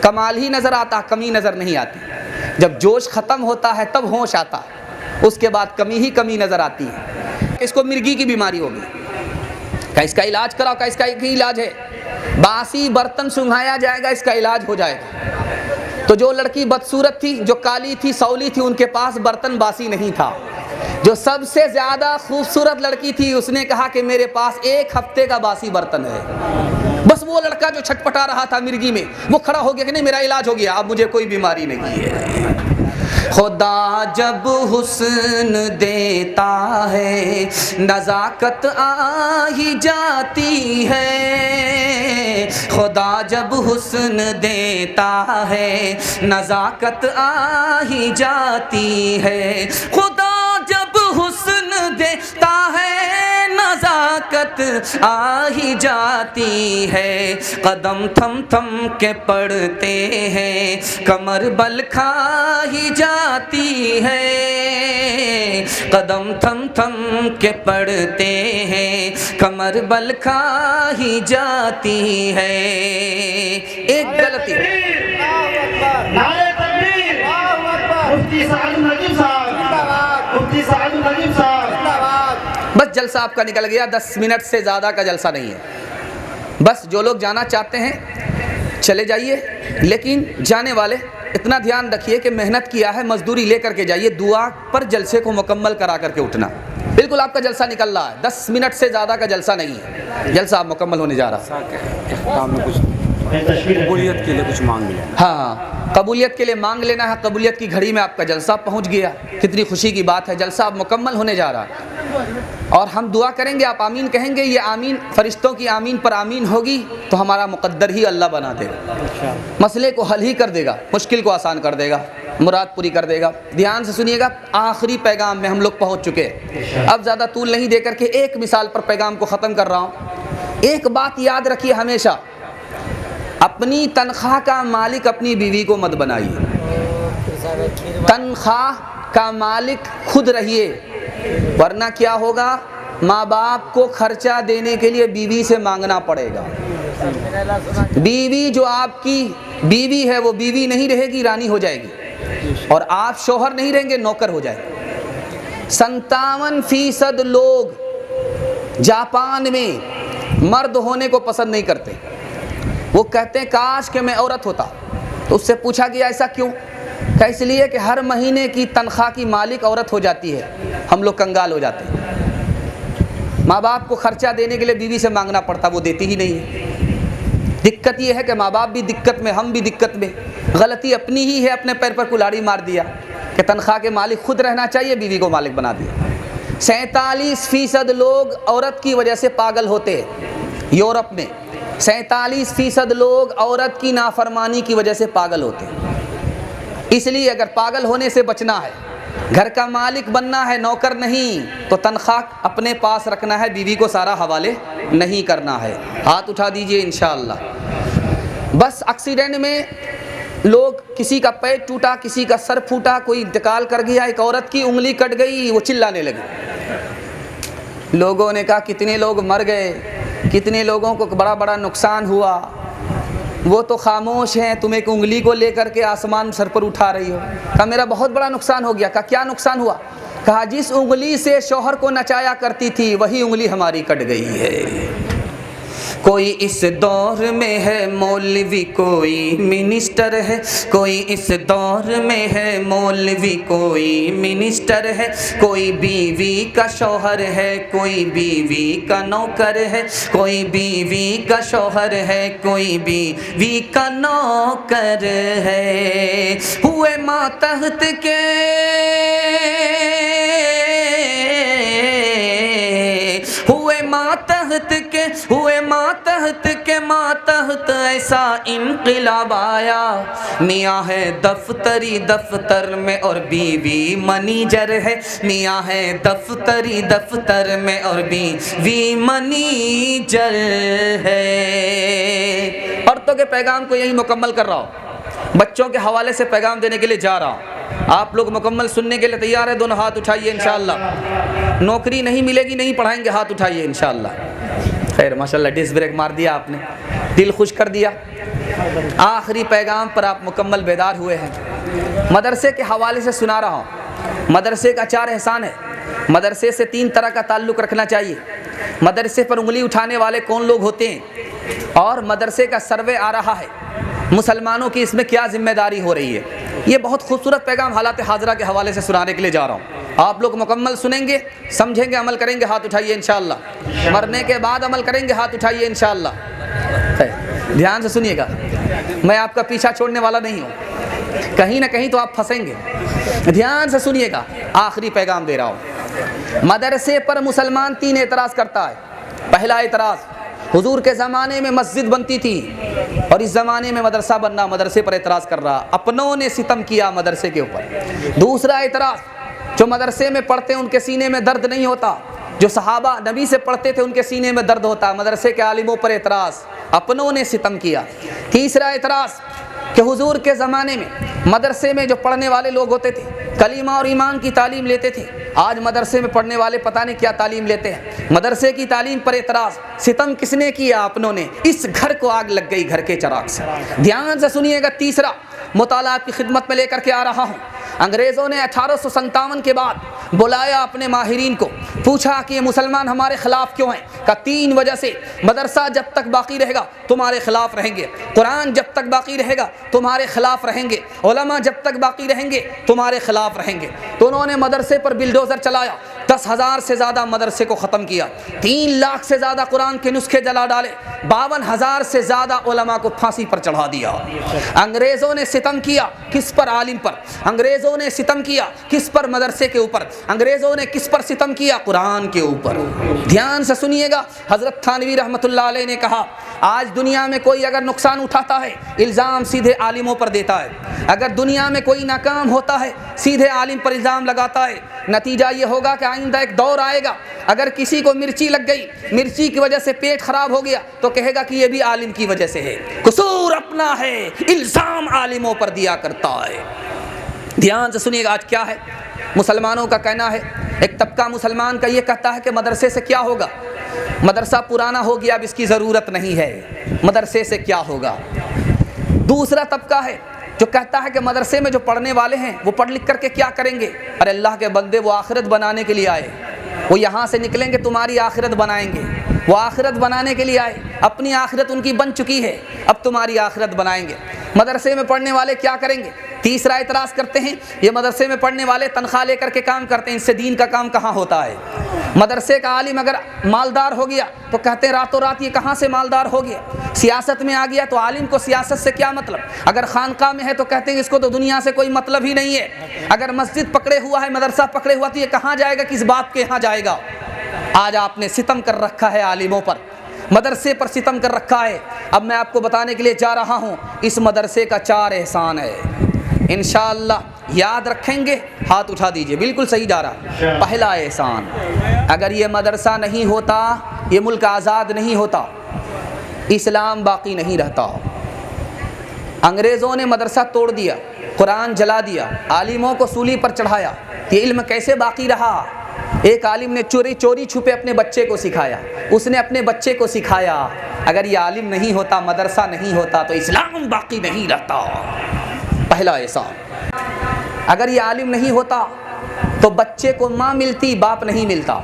کمال ہی نظر آتا، کمی نظر نہیں آتی۔ جب جوش ختم ہوتا ہے تب ہوش آتا ہے، اس کے بعد کمی ہی کمی نظر آتی ہے۔ اس کو مرگی کی بیماری ہوگی، کہ اس کا علاج کراؤ، کہ اس کا ایک ہی علاج ہے، باسی برتن سنگھایا جائے گا، اس کا علاج ہو جائے گا۔ تو جو لڑکی بدصورت تھی، جو کالی تھی، سولی تھی، ان کے پاس برتن باسی نہیں تھا۔ جو سب سے زیادہ خوبصورت لڑکی تھی، اس نے کہا کہ میرے پاس 1 ہفتے کا باسی برتن ہے۔ بس وہ لڑکا جو چھٹپٹا رہا تھا مرگی میں، وہ کھڑا ہو گیا کہ نہیں میرا علاج ہو گیا، اب مجھے کوئی بیماری نہیں ہے۔ خدا جب حسن دیتا ہے نزاکت آ ہی جاتی ہے، خدا جب حسن دیتا ہے نزاکت آ ہی جاتی ہے، خدا جب حسن دیتا ہے نزاکت آ ہی جاتی ہے، قدم تھم تھم کے پڑھتے ہیں کمر بل کھا ہی جاتی ہے، قدم تھم تھم کے پڑھتے ہیں کمر بل کھا ہی جاتی ہے۔ ایک غلطی، بس جلسہ آپ کا نکل گیا، 10 منٹ سے زیادہ کا جلسہ نہیں ہے، بس جو لوگ جانا چاہتے ہیں چلے جائیے، لیکن جانے والے اتنا دھیان رکھیے کہ محنت کیا ہے مزدوری لے کر کے جائیے، دعا پر جلسے کو مکمل کرا کر کے اٹھنا۔ بالکل آپ کا جلسہ نکل رہا ہے، 10 منٹ سے زیادہ کا جلسہ نہیں ہے، جلسہ آپ مکمل ہونے جا رہا ہے۔ قبولیت کے لیے کچھ مانگ لیا، ہاں قبولیت کے لیے مانگ لینا ہے، قبولیت کی گھڑی میں آپ کا جلسہ پہنچ گیا، کتنی خوشی کی بات ہے، جلسہ اب مکمل ہونے جا رہا ہے، اور ہم دعا کریں گے، آپ آمین کہیں گے، یہ آمین فرشتوں کی آمین پر آمین ہوگی تو ہمارا مقدر ہی اللہ بنا دے گا، مسئلے کو حل ہی کر دے گا، مشکل کو آسان کر دے گا، مراد پوری کر دے گا۔ دھیان سے سنیے گا، آخری پیغام میں ہم لوگ پہنچ چکے ہیں، اب زیادہ طول نہیں دے کر کے ایک مثال پر پیغام کو ختم کر رہا ہوں۔ ایک بات یاد رکھیے ہمیشہ، اپنی تنخواہ کا مالک اپنی بیوی کو مت بنائیے، تنخواہ کا مالک خود رہیے، ورنہ کیا ہوگا، ماں باپ کو خرچہ دینے کے لیے بیوی سے مانگنا پڑے گا۔ بیوی جو آپ کی بیوی ہے وہ بیوی نہیں رہے گی، رانی ہو جائے گی، اور آپ شوہر نہیں رہیں گے، نوکر ہو جائے گا۔ 57% لوگ جاپان میں مرد ہونے کو پسند نہیں کرتے، وہ کہتے ہیں کاش کہ میں عورت ہوتا۔ تو اس سے پوچھا گیا ایسا کیوں؟ کہ اس لیے کہ ہر مہینے کی تنخواہ کی مالک عورت ہو جاتی ہے، ہم لوگ کنگال ہو جاتے ہیں۔ ماں باپ کو خرچہ دینے کے لیے بیوی سے مانگنا پڑتا، وہ دیتی ہی نہیں ہے۔ دقت یہ ہے کہ ماں باپ بھی دقت میں، ہم بھی دقت میں۔ غلطی اپنی ہی ہے، اپنے پیر پر کلاڑی مار دیا کہ تنخواہ کے مالک خود رہنا چاہیے، بیوی کو مالک بنا دیا۔ 47% لوگ عورت کی وجہ سے پاگل ہوتے ہیں۔ یورپ میں 47% لوگ عورت کی نافرمانی کی وجہ سے پاگل ہوتے ہیں۔ اس لیے اگر پاگل ہونے سے بچنا ہے، گھر کا مالک بننا ہے، نوکر نہیں، تو تنخواہ اپنے پاس رکھنا ہے، بیوی کو سارا حوالے نہیں کرنا ہے۔ ہاتھ اٹھا دیجئے انشاءاللہ۔ بس ایکسیڈنٹ میں لوگ، کسی کا پیر ٹوٹا، کسی کا سر پھوٹا، کوئی انتقال کر گیا، ایک عورت کی انگلی کٹ گئی، وہ چلانے لگے۔ لوگوں نے کہا کتنے لوگ مر گئے، کتنے لوگوں کو بڑا بڑا نقصان ہوا، وہ تو خاموش ہیں، تم ایک انگلی کو لے کر کے آسمان سر پر اٹھا رہی ہو۔ کہا میرا بہت بڑا نقصان ہو گیا۔ کہا کیا نقصان ہوا؟ کہا جس انگلی سے شوہر کو نچایا کرتی تھی وہی انگلی ہماری کٹ گئی ہے۔ کوئی اس دور میں ہے مولوی، کوئی منسٹر ہے، کوئی اس دور میں ہے مولوی، کوئی منسٹر ہے، کوئی بیوی کا شوہر ہے، کوئی بیوی کا نوکر ہے، کوئی بیوی کا شوہر ہے، کوئی بیوی کا نوکر ہے۔ ہوئے ماتحت کے، ہوئے ماتحت کے، ہوئے ماتحت کے، ماتحت ایسا انقلاب آیا، میاں ہے دفتری دفتر میں اور بیوی منیجر ہے، میاں ہے دفتری دفتر میں اور بیوی منیجر ہے۔ عورتوں کے پیغام کو یہی مکمل کر رہا ہوں، بچوں کے حوالے سے پیغام دینے کے لیے جا رہا ہوں۔ آپ لوگ مکمل سننے کے لیے تیار ہیں؟ دونوں ہاتھ اٹھائیے انشاءاللہ۔ نوکری نہیں ملے گی، نہیں پڑھائیں گے، ہاتھ اٹھائیے انشاءاللہ۔ خیر ماشاءاللہ ڈسک بریک مار دیا آپ نے، دل خوش کر دیا۔ آخری پیغام پر آپ مکمل بیدار ہوئے ہیں۔ مدرسے کے حوالے سے سنا رہا ہوں۔ مدرسے کا 4 احسان ہے۔ مدرسے سے 3 طرح کا تعلق رکھنا چاہیے۔ مدرسے پر انگلی اٹھانے والے کون لوگ ہوتے ہیں، اور مدرسے کا سروے آ رہا ہے، مسلمانوں کی اس میں کیا ذمہ داری ہو رہی ہے۔ یہ بہت خوبصورت پیغام حالات حاضرہ کے حوالے سے سنانے کے لیے جا رہا ہوں۔ آپ لوگ مکمل سنیں گے، سمجھیں گے، عمل کریں گے، ہاتھ اٹھائیے انشاءاللہ۔ مرنے کے بعد عمل کریں گے، ہاتھ اٹھائیے انشاءاللہ۔ دھیان سے سنیے گا، میں آپ کا پیچھا چھوڑنے والا نہیں ہوں، کہیں نہ کہیں تو آپ پھنسیں گے۔ دھیان سے سنیے گا، آخری پیغام دے رہا ہوں۔ مدرسے پر مسلمان 3 اعتراض کرتا ہے۔ پہلا اعتراض، حضور کے زمانے میں مسجد بنتی تھی اور اس زمانے میں مدرسہ بننا، مدرسے پر اعتراض کر رہا، اپنوں نے ستم کیا مدرسے کے اوپر۔ دوسرا اعتراض، جو مدرسے میں پڑھتے ہیں ان کے سینے میں درد نہیں ہوتا، جو صحابہ نبی سے پڑھتے تھے ان کے سینے میں درد ہوتا، مدرسے کے عالموں پر اعتراض، اپنوں نے ستم کیا۔ تیسرا اعتراض کہ حضور کے زمانے میں مدرسے میں جو پڑھنے والے لوگ ہوتے تھے کلمہ اور ایمان کی تعلیم لیتے تھے، آج مدرسے میں پڑھنے والے پتہ نہیں کیا تعلیم لیتے ہیں۔ مدرسے کی تعلیم پر اعتراض، ستم کس نے کیا؟ اپنوں نے۔ اس گھر کو آگ لگ گئی گھر کے چراغ سے۔ دھیان سے سنیے گا، تیسرا مطالعہ کی خدمت میں لے کر کے آ رہا ہوں۔ انگریزوں نے 1857 کے بعد بلایا اپنے ماہرین کو، پوچھا کہ یہ مسلمان ہمارے خلاف کیوں ہیں؟ کہا 3 وجہ سے، مدرسہ جب تک باقی رہے گا تمہارے خلاف رہیں گے، قرآن جب تک باقی رہے گا تمہارے خلاف رہیں گے، علماء جب تک باقی رہیں گے تمہارے خلاف رہیں گے۔ تو انہوں نے مدرسے پر بلڈوزر چلایا، 10,000 سے زیادہ مدرسے کو ختم کیا، 3 لاکھ سے زیادہ قرآن کے نسخے جلا ڈالے، 52,000 سے زیادہ علماء کو پھانسی پر چڑھا دیا۔ انگریزوں نے ستم کیا کس پر؟ عالم پر۔ انگریزوں نے ستم کیا کس پر؟ مدرسے کے اوپر۔ انگریزوں نے کس پر ستم کیا؟ قرآن کے اوپر۔ دھیان سے سنیے گا، حضرت تھانوی رحمۃ اللہ علیہ نے کہا آج دنیا میں کوئی اگر نقصان اٹھاتا ہے الزام سیدھے عالموں پر دیتا ہے، اگر دنیا میں کوئی ناکام ہوتا ہے سیدھے عالم پر الزام لگاتا ہے۔ نتیجہ یہ ہوگا کہ آئندہ ایک دور آئے گا، اگر کسی کو مرچی لگ گئی، مرچی کی وجہ سے پیٹ خراب ہو گیا تو کہے گا کہ یہ بھی عالم کی وجہ سے ہے، قصور اپنا ہے، الزام عالموں پر دیا کرتا ہے۔ دھیان سے سنیے گا، آج کیا ہے؟ مسلمانوں کا کہنا ہے ایک طبقہ مسلمان کا یہ کہتا ہے کہ مدرسے سے کیا ہوگا، مدرسہ پرانا ہو گیا اب اس کی ضرورت نہیں ہے، مدرسے سے کیا ہوگا۔ دوسرا طبقہ ہے جو کہتا ہے کہ مدرسے میں جو پڑھنے والے ہیں وہ پڑھ لکھ کر کے کیا کریں گے، ارے اللہ کے بندے وہ آخرت بنانے کے لیے آئے، وہ یہاں سے نکلیں گے تمہاری آخرت بنائیں گے، وہ آخرت بنانے کے لیے آئے، اپنی آخرت ان کی بن چکی ہے، اب تمہاری آخرت بنائیں گے۔ مدرسے میں پڑھنے والے کیا کریں گے؟ تیسرا اعتراض کرتے ہیں یہ مدرسے میں پڑھنے والے تنخواہ لے کر کے کام کرتے ہیں، ان سے دین کا کام کہاں ہوتا ہے؟ مدرسے کا عالم اگر مالدار ہو گیا تو کہتے ہیں راتوں رات یہ کہاں سے مالدار ہو گیا، سیاست میں آ گیا تو عالم کو سیاست سے کیا مطلب، اگر خانقاہ میں ہے تو کہتے ہیں اس کو تو دنیا سے کوئی مطلب ہی نہیں ہے، اگر مسجد پکڑے ہوا ہے مدرسہ پکڑے ہوا تو یہ کہاں جائے گا، کس باپ کے یہاں جائے گا۔ آج آپ نے ستم کر رکھا ہے عالموں پر، مدرسے پر ستم کر رکھا ہے۔ اب میں آپ کو بتانے کے لیے جا رہا ہوں اس مدرسے کا 4 احسان ہے، انشاءاللہ یاد رکھیں گے، ہاتھ اٹھا دیجئے، بالکل صحیح جا رہا۔ پہلا احسان، اگر یہ مدرسہ نہیں ہوتا یہ ملک آزاد نہیں ہوتا، اسلام باقی نہیں رہتا۔ انگریزوں نے مدرسہ توڑ دیا، قرآن جلا دیا، عالموں کو سولی پر چڑھایا، یہ علم کیسے باقی رہا؟ ایک عالم نے چوری چھپے اپنے بچے کو سکھایا، اس نے اپنے بچے کو سکھایا، اگر یہ عالم نہیں ہوتا، مدرسہ نہیں ہوتا تو اسلام باقی نہیں رہتا۔ پہلا احسان، اگر یہ عالم نہیں ہوتا تو بچے کو ماں ملتی باپ نہیں ملتا،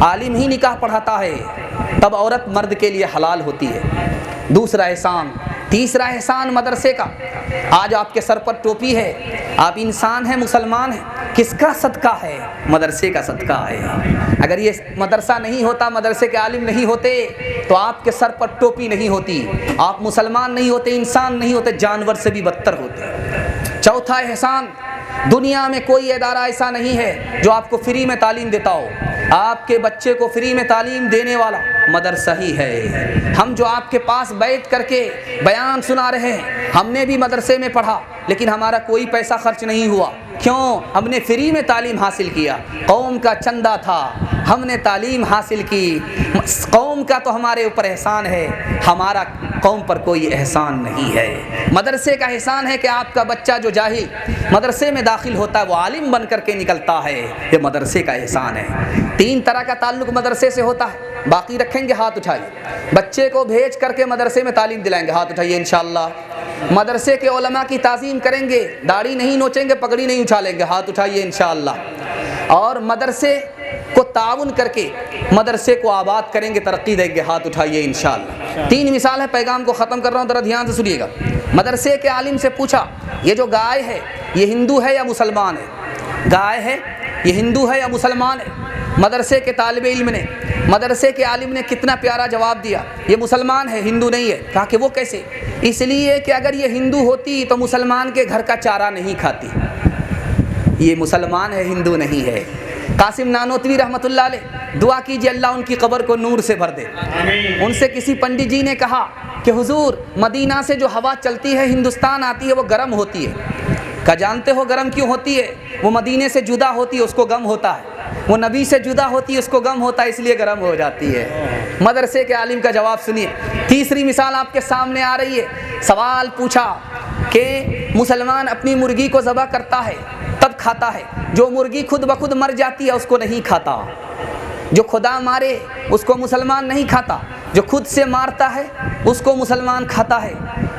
عالم ہی نکاح پڑھاتا ہے تب عورت مرد کے لیے حلال ہوتی ہے۔ دوسرا احسان، تیسرا احسان مدرسے کا، آج آپ کے سر پر ٹوپی ہے، آپ انسان ہیں، مسلمان ہیں، کس کا صدقہ ہے؟ مدرسے کا صدقہ ہے۔ اگر یہ مدرسہ نہیں ہوتا، مدرسے کے عالم نہیں ہوتے تو آپ کے سر پر ٹوپی نہیں ہوتی، آپ مسلمان نہیں ہوتے، انسان نہیں ہوتے، جانور سے بھی بدتر ہوتے۔ چوتھا احسان، دنیا میں کوئی ادارہ ایسا نہیں ہے جو آپ کو فری میں تعلیم دیتا ہو، آپ کے بچے کو فری میں تعلیم دینے والا مدرسہ ہی ہے۔ ہم جو آپ کے پاس بیٹھ کر کے بیان سنا رہے ہیں، ہم نے بھی مدرسے میں پڑھا لیکن ہمارا کوئی پیسہ خرچ نہیں ہوا، کیوں؟ ہم نے فری میں تعلیم حاصل کیا، قوم کا چندہ تھا، ہم نے تعلیم حاصل کی، قوم کا تو ہمارے اوپر احسان ہے، ہمارا قوم پر کوئی احسان نہیں ہے۔ مدرسے کا احسان ہے کہ آپ کا بچہ جو جاہل مدرسے میں داخل ہوتا ہے وہ عالم بن کر کے نکلتا ہے، یہ مدرسے کا احسان ہے۔ 3 طرح کا تعلق مدرسے سے ہوتا ہے، باقی رکھیں گے، ہاتھ اٹھائیے۔ بچے کو بھیج کر کے مدرسے میں تعلیم دلائیں گے، ہاتھ اٹھائیے انشاءاللہ۔ مدرسے کے علماء کی تعظیم کریں گے، داڑھی نہیں نوچیں گے، پگڑی نہیں اچھالیں گے، ہاتھ اٹھائیے انشاءاللہ۔ اور مدرسے کو تعاون کر کے مدرسے کو آباد کریں گے، ترقی دیں گے، ہاتھ اٹھائیے انشاءاللہ۔ 3 مثال ہے، پیغام کو ختم کر رہا ہوں، ذرا دھیان سے سنیے گا۔ مدرسے کے عالم سے پوچھا یہ جو گائے ہے یہ ہندو ہے یا مسلمان ہے؟ گائے ہے یہ ہندو ہے یا مسلمان ہے؟ مدرسے کے طالب علم نے، مدرسے کے عالم نے کتنا پیارا جواب دیا، یہ مسلمان ہے، ہندو نہیں ہے۔ کہا کہ وہ کیسے؟ اس لیے کہ اگر یہ ہندو ہوتی تو مسلمان کے گھر کا چارہ نہیں کھاتی، یہ مسلمان ہے، ہندو نہیں ہے۔ قاسم نانوتوی رحمۃ اللہ علیہ، دعا کیجیے اللہ ان کی قبر کو نور سے بھر دے۔ ان سے کسی پنڈت جی نے کہا کہ حضور مدینہ سے جو ہوا چلتی ہے ہندوستان آتی ہے وہ گرم ہوتی ہے۔ کہا جانتے ہو گرم کیوں ہوتی ہے؟ وہ مدینے سے جدا ہوتی ہے، اس کو غم ہوتا ہے، وہ نبی سے جدا ہوتی ہے، اس کو غم ہوتا ہے، اس لیے گرم ہو جاتی ہے۔ مدرسے کے عالم کا جواب سنیے۔ تیسری مثال آپ کے سامنے آ رہی ہے، سوال پوچھا کہ مسلمان اپنی مرغی کو ذبح کرتا ہے تب کھاتا ہے، جو مرغی خود بخود مر جاتی ہے اس کو نہیں کھاتا، جو خدا مارے اس کو مسلمان نہیں کھاتا، جو خود سے مارتا ہے اس کو مسلمان کھاتا ہے۔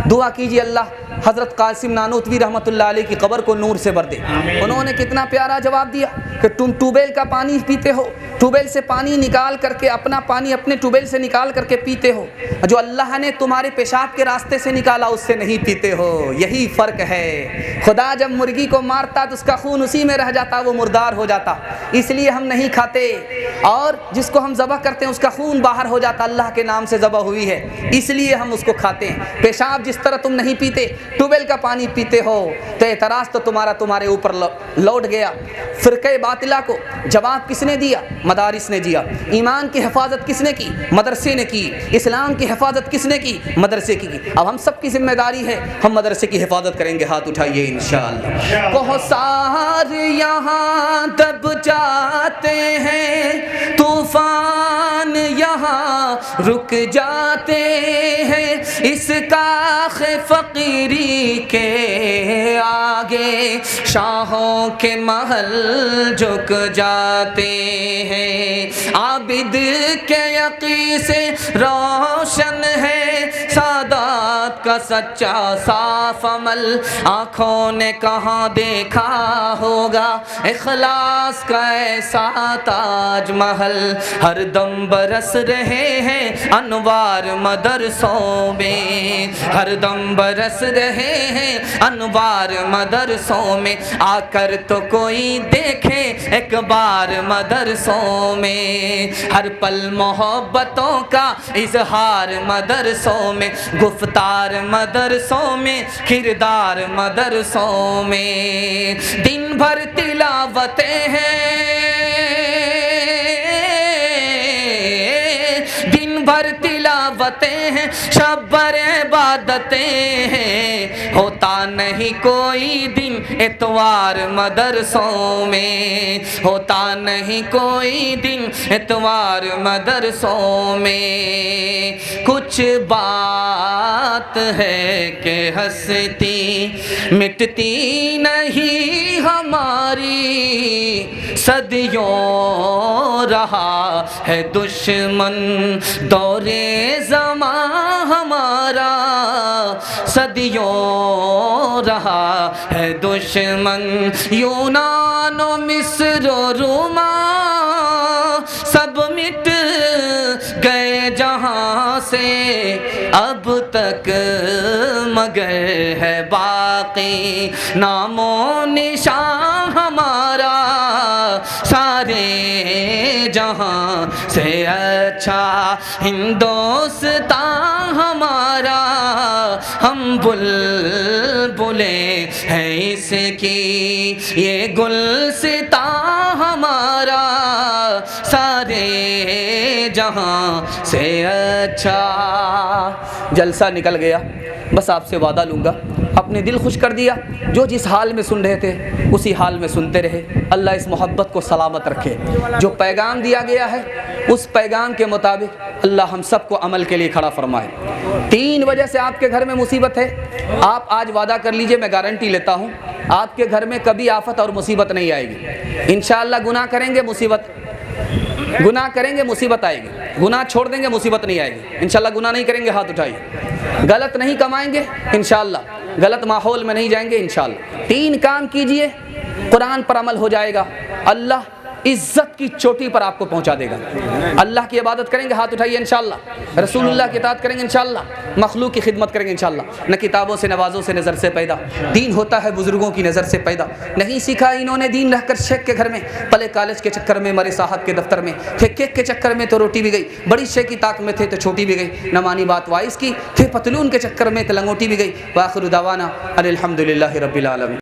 دعا کیجیے اللہ حضرت قاسم نانوتوی رحمۃ اللہ علیہ کی قبر کو نور سے بھر دے۔ انہوں نے کتنا پیارا جواب دیا کہ تم ٹیوبویل کا پانی پیتے ہو، ٹیوبویل سے پانی نکال کر کے اپنا پانی اپنے ٹیوبویل سے نکال کر کے پیتے ہو، جو اللہ نے تمہارے پیشاب کے راستے سے نکالا اس سے نہیں پیتے ہو، یہی فرق ہے۔ خدا جب مرغی کو مارتا تو اس کا خون اسی میں رہ جاتا، وہ مردار ہو جاتا، اس لیے ہم نہیں کھاتے، اور جس کو ہم ذبح کرتے ہیں اس کا خون باہر ہو جاتا، اللہ کے نام سے ذبح ہوئی ہے اس لیے ہم اس کو کھاتے ہیں۔ پیشاب جس طرح تم نہیں پیتے، ٹیوبویل کا پانی پیتے ہو، تو اعتراض تو تمہارے اوپر لوٹ گیا۔ فرقہ باطلہ کو جواب کس نے دیا؟ مدارس نے دیا۔ ایمان کی حفاظت کس نے کی؟ مدرسے نے کی۔ اسلام کی حفاظت کس نے کی؟ مدرسے کی۔ اب ہم سب کی ذمہ داری ہے ہم مدرسے کی حفاظت کریں گے، ہاتھ اٹھائیے انشاءاللہ۔ کوثر یہاں دب جاتے ہیں، طوفان یہاں رک جاتے جاتے ہیں اس کاخ فقیری کے آگے، شاہوں کے محل جھک جاتے ہیں، عابد کے یقین سے روشن ہے سادات کا سچا صاف عمل، آنکھوں نے کہاں دیکھا ہوگا اخلاص کا ایسا تاج محل، ہر دم برس رہے ہیں انوار مدرسوں میں، ہر دم برس رہے ہیں انوار مدرسوں میں، آ کر تو کوئی دیکھے ایک بار مدرسوں میں، ہر پل محبتوں کا اظہار مدرسوں میں، گفتار مدرسوں میں، کردار مدرسوں میں، دن بھر تلاوتیں ہیں، دن بھر تلاوتیں ہیں، شب بھر عبادتیں ہیں، ہوتا نہیں کوئی دن اتوار مدرسوں میں، ہوتا نہیں کوئی دن اتوار مدرسوں میں، کچھ بات ہے کہ ہستی مٹتی نہیں ہماری، صدیوں رہا ہے دشمن دور زماں ہمارا، صدیوں رہا ہے دشمن، یونان و مصر و روما سب مٹ گئے جہاں سے، اب تک مگر ہے باقی نام و نشان ہمارا، سارے جہاں سے اچھا ہندوستان ہمارا، ہم بلبلیں ہیں اس کی یہ گلستان ہمارا، سارے جہاں سے اچھا۔ جلسہ نکل گیا، بس آپ سے وعدہ لوں گا، اپنے دل خوش کر دیا، جو جس حال میں سن رہے تھے اسی حال میں سنتے رہے، اللہ اس محبت کو سلامت رکھے، جو پیغام دیا گیا ہے اس پیغام کے مطابق اللہ ہم سب کو عمل کے لیے کھڑا فرمائے۔ 3 وجہ سے آپ کے گھر میں مصیبت ہے، آپ آج وعدہ کر لیجئے، میں گارنٹی لیتا ہوں آپ کے گھر میں کبھی آفت اور مصیبت نہیں آئے گی انشاءاللہ۔ گناہ کریں گے مصیبت آئے گی، گناہ چھوڑ دیں گے مصیبت نہیں آئے گی انشاءاللہ۔ گناہ نہیں کریں گے ہاتھ اٹھائیے، غلط نہیں کمائیں گے انشاءاللہ، غلط ماحول میں نہیں جائیں گے انشاءاللہ۔ 3 کام کیجئے، قرآن پر عمل ہو جائے گا، اللہ عزت کی چوٹی پر آپ کو پہنچا دے گا۔ اللہ کی عبادت کریں گے، ہاتھ اٹھائیے انشاءاللہ، رسول اللہ کی اطاعت کریں گے انشاءاللہ، مخلوق کی خدمت کریں گے انشاءاللہ۔ نہ کتابوں سے نوازوں سے نظر سے پیدا، دین ہوتا ہے بزرگوں کی نظر سے پیدا، نہیں سیکھا انہوں نے دین رہ کر شیخ کے گھر میں، پلے کالج کے چکر میں، مرے صاحب کے دفتر میں، تھے کیک کے چکر میں تو روٹی بھی گئی، بڑی شے کی طاق میں تھے تو چھوٹی بھی گئی، نہ مانی بات وائس کی، تھے پتلون کے چکر میں تو لنگوٹی بھی گئی۔ وآخر دعوانا ان الحمدللہ رب العالمین۔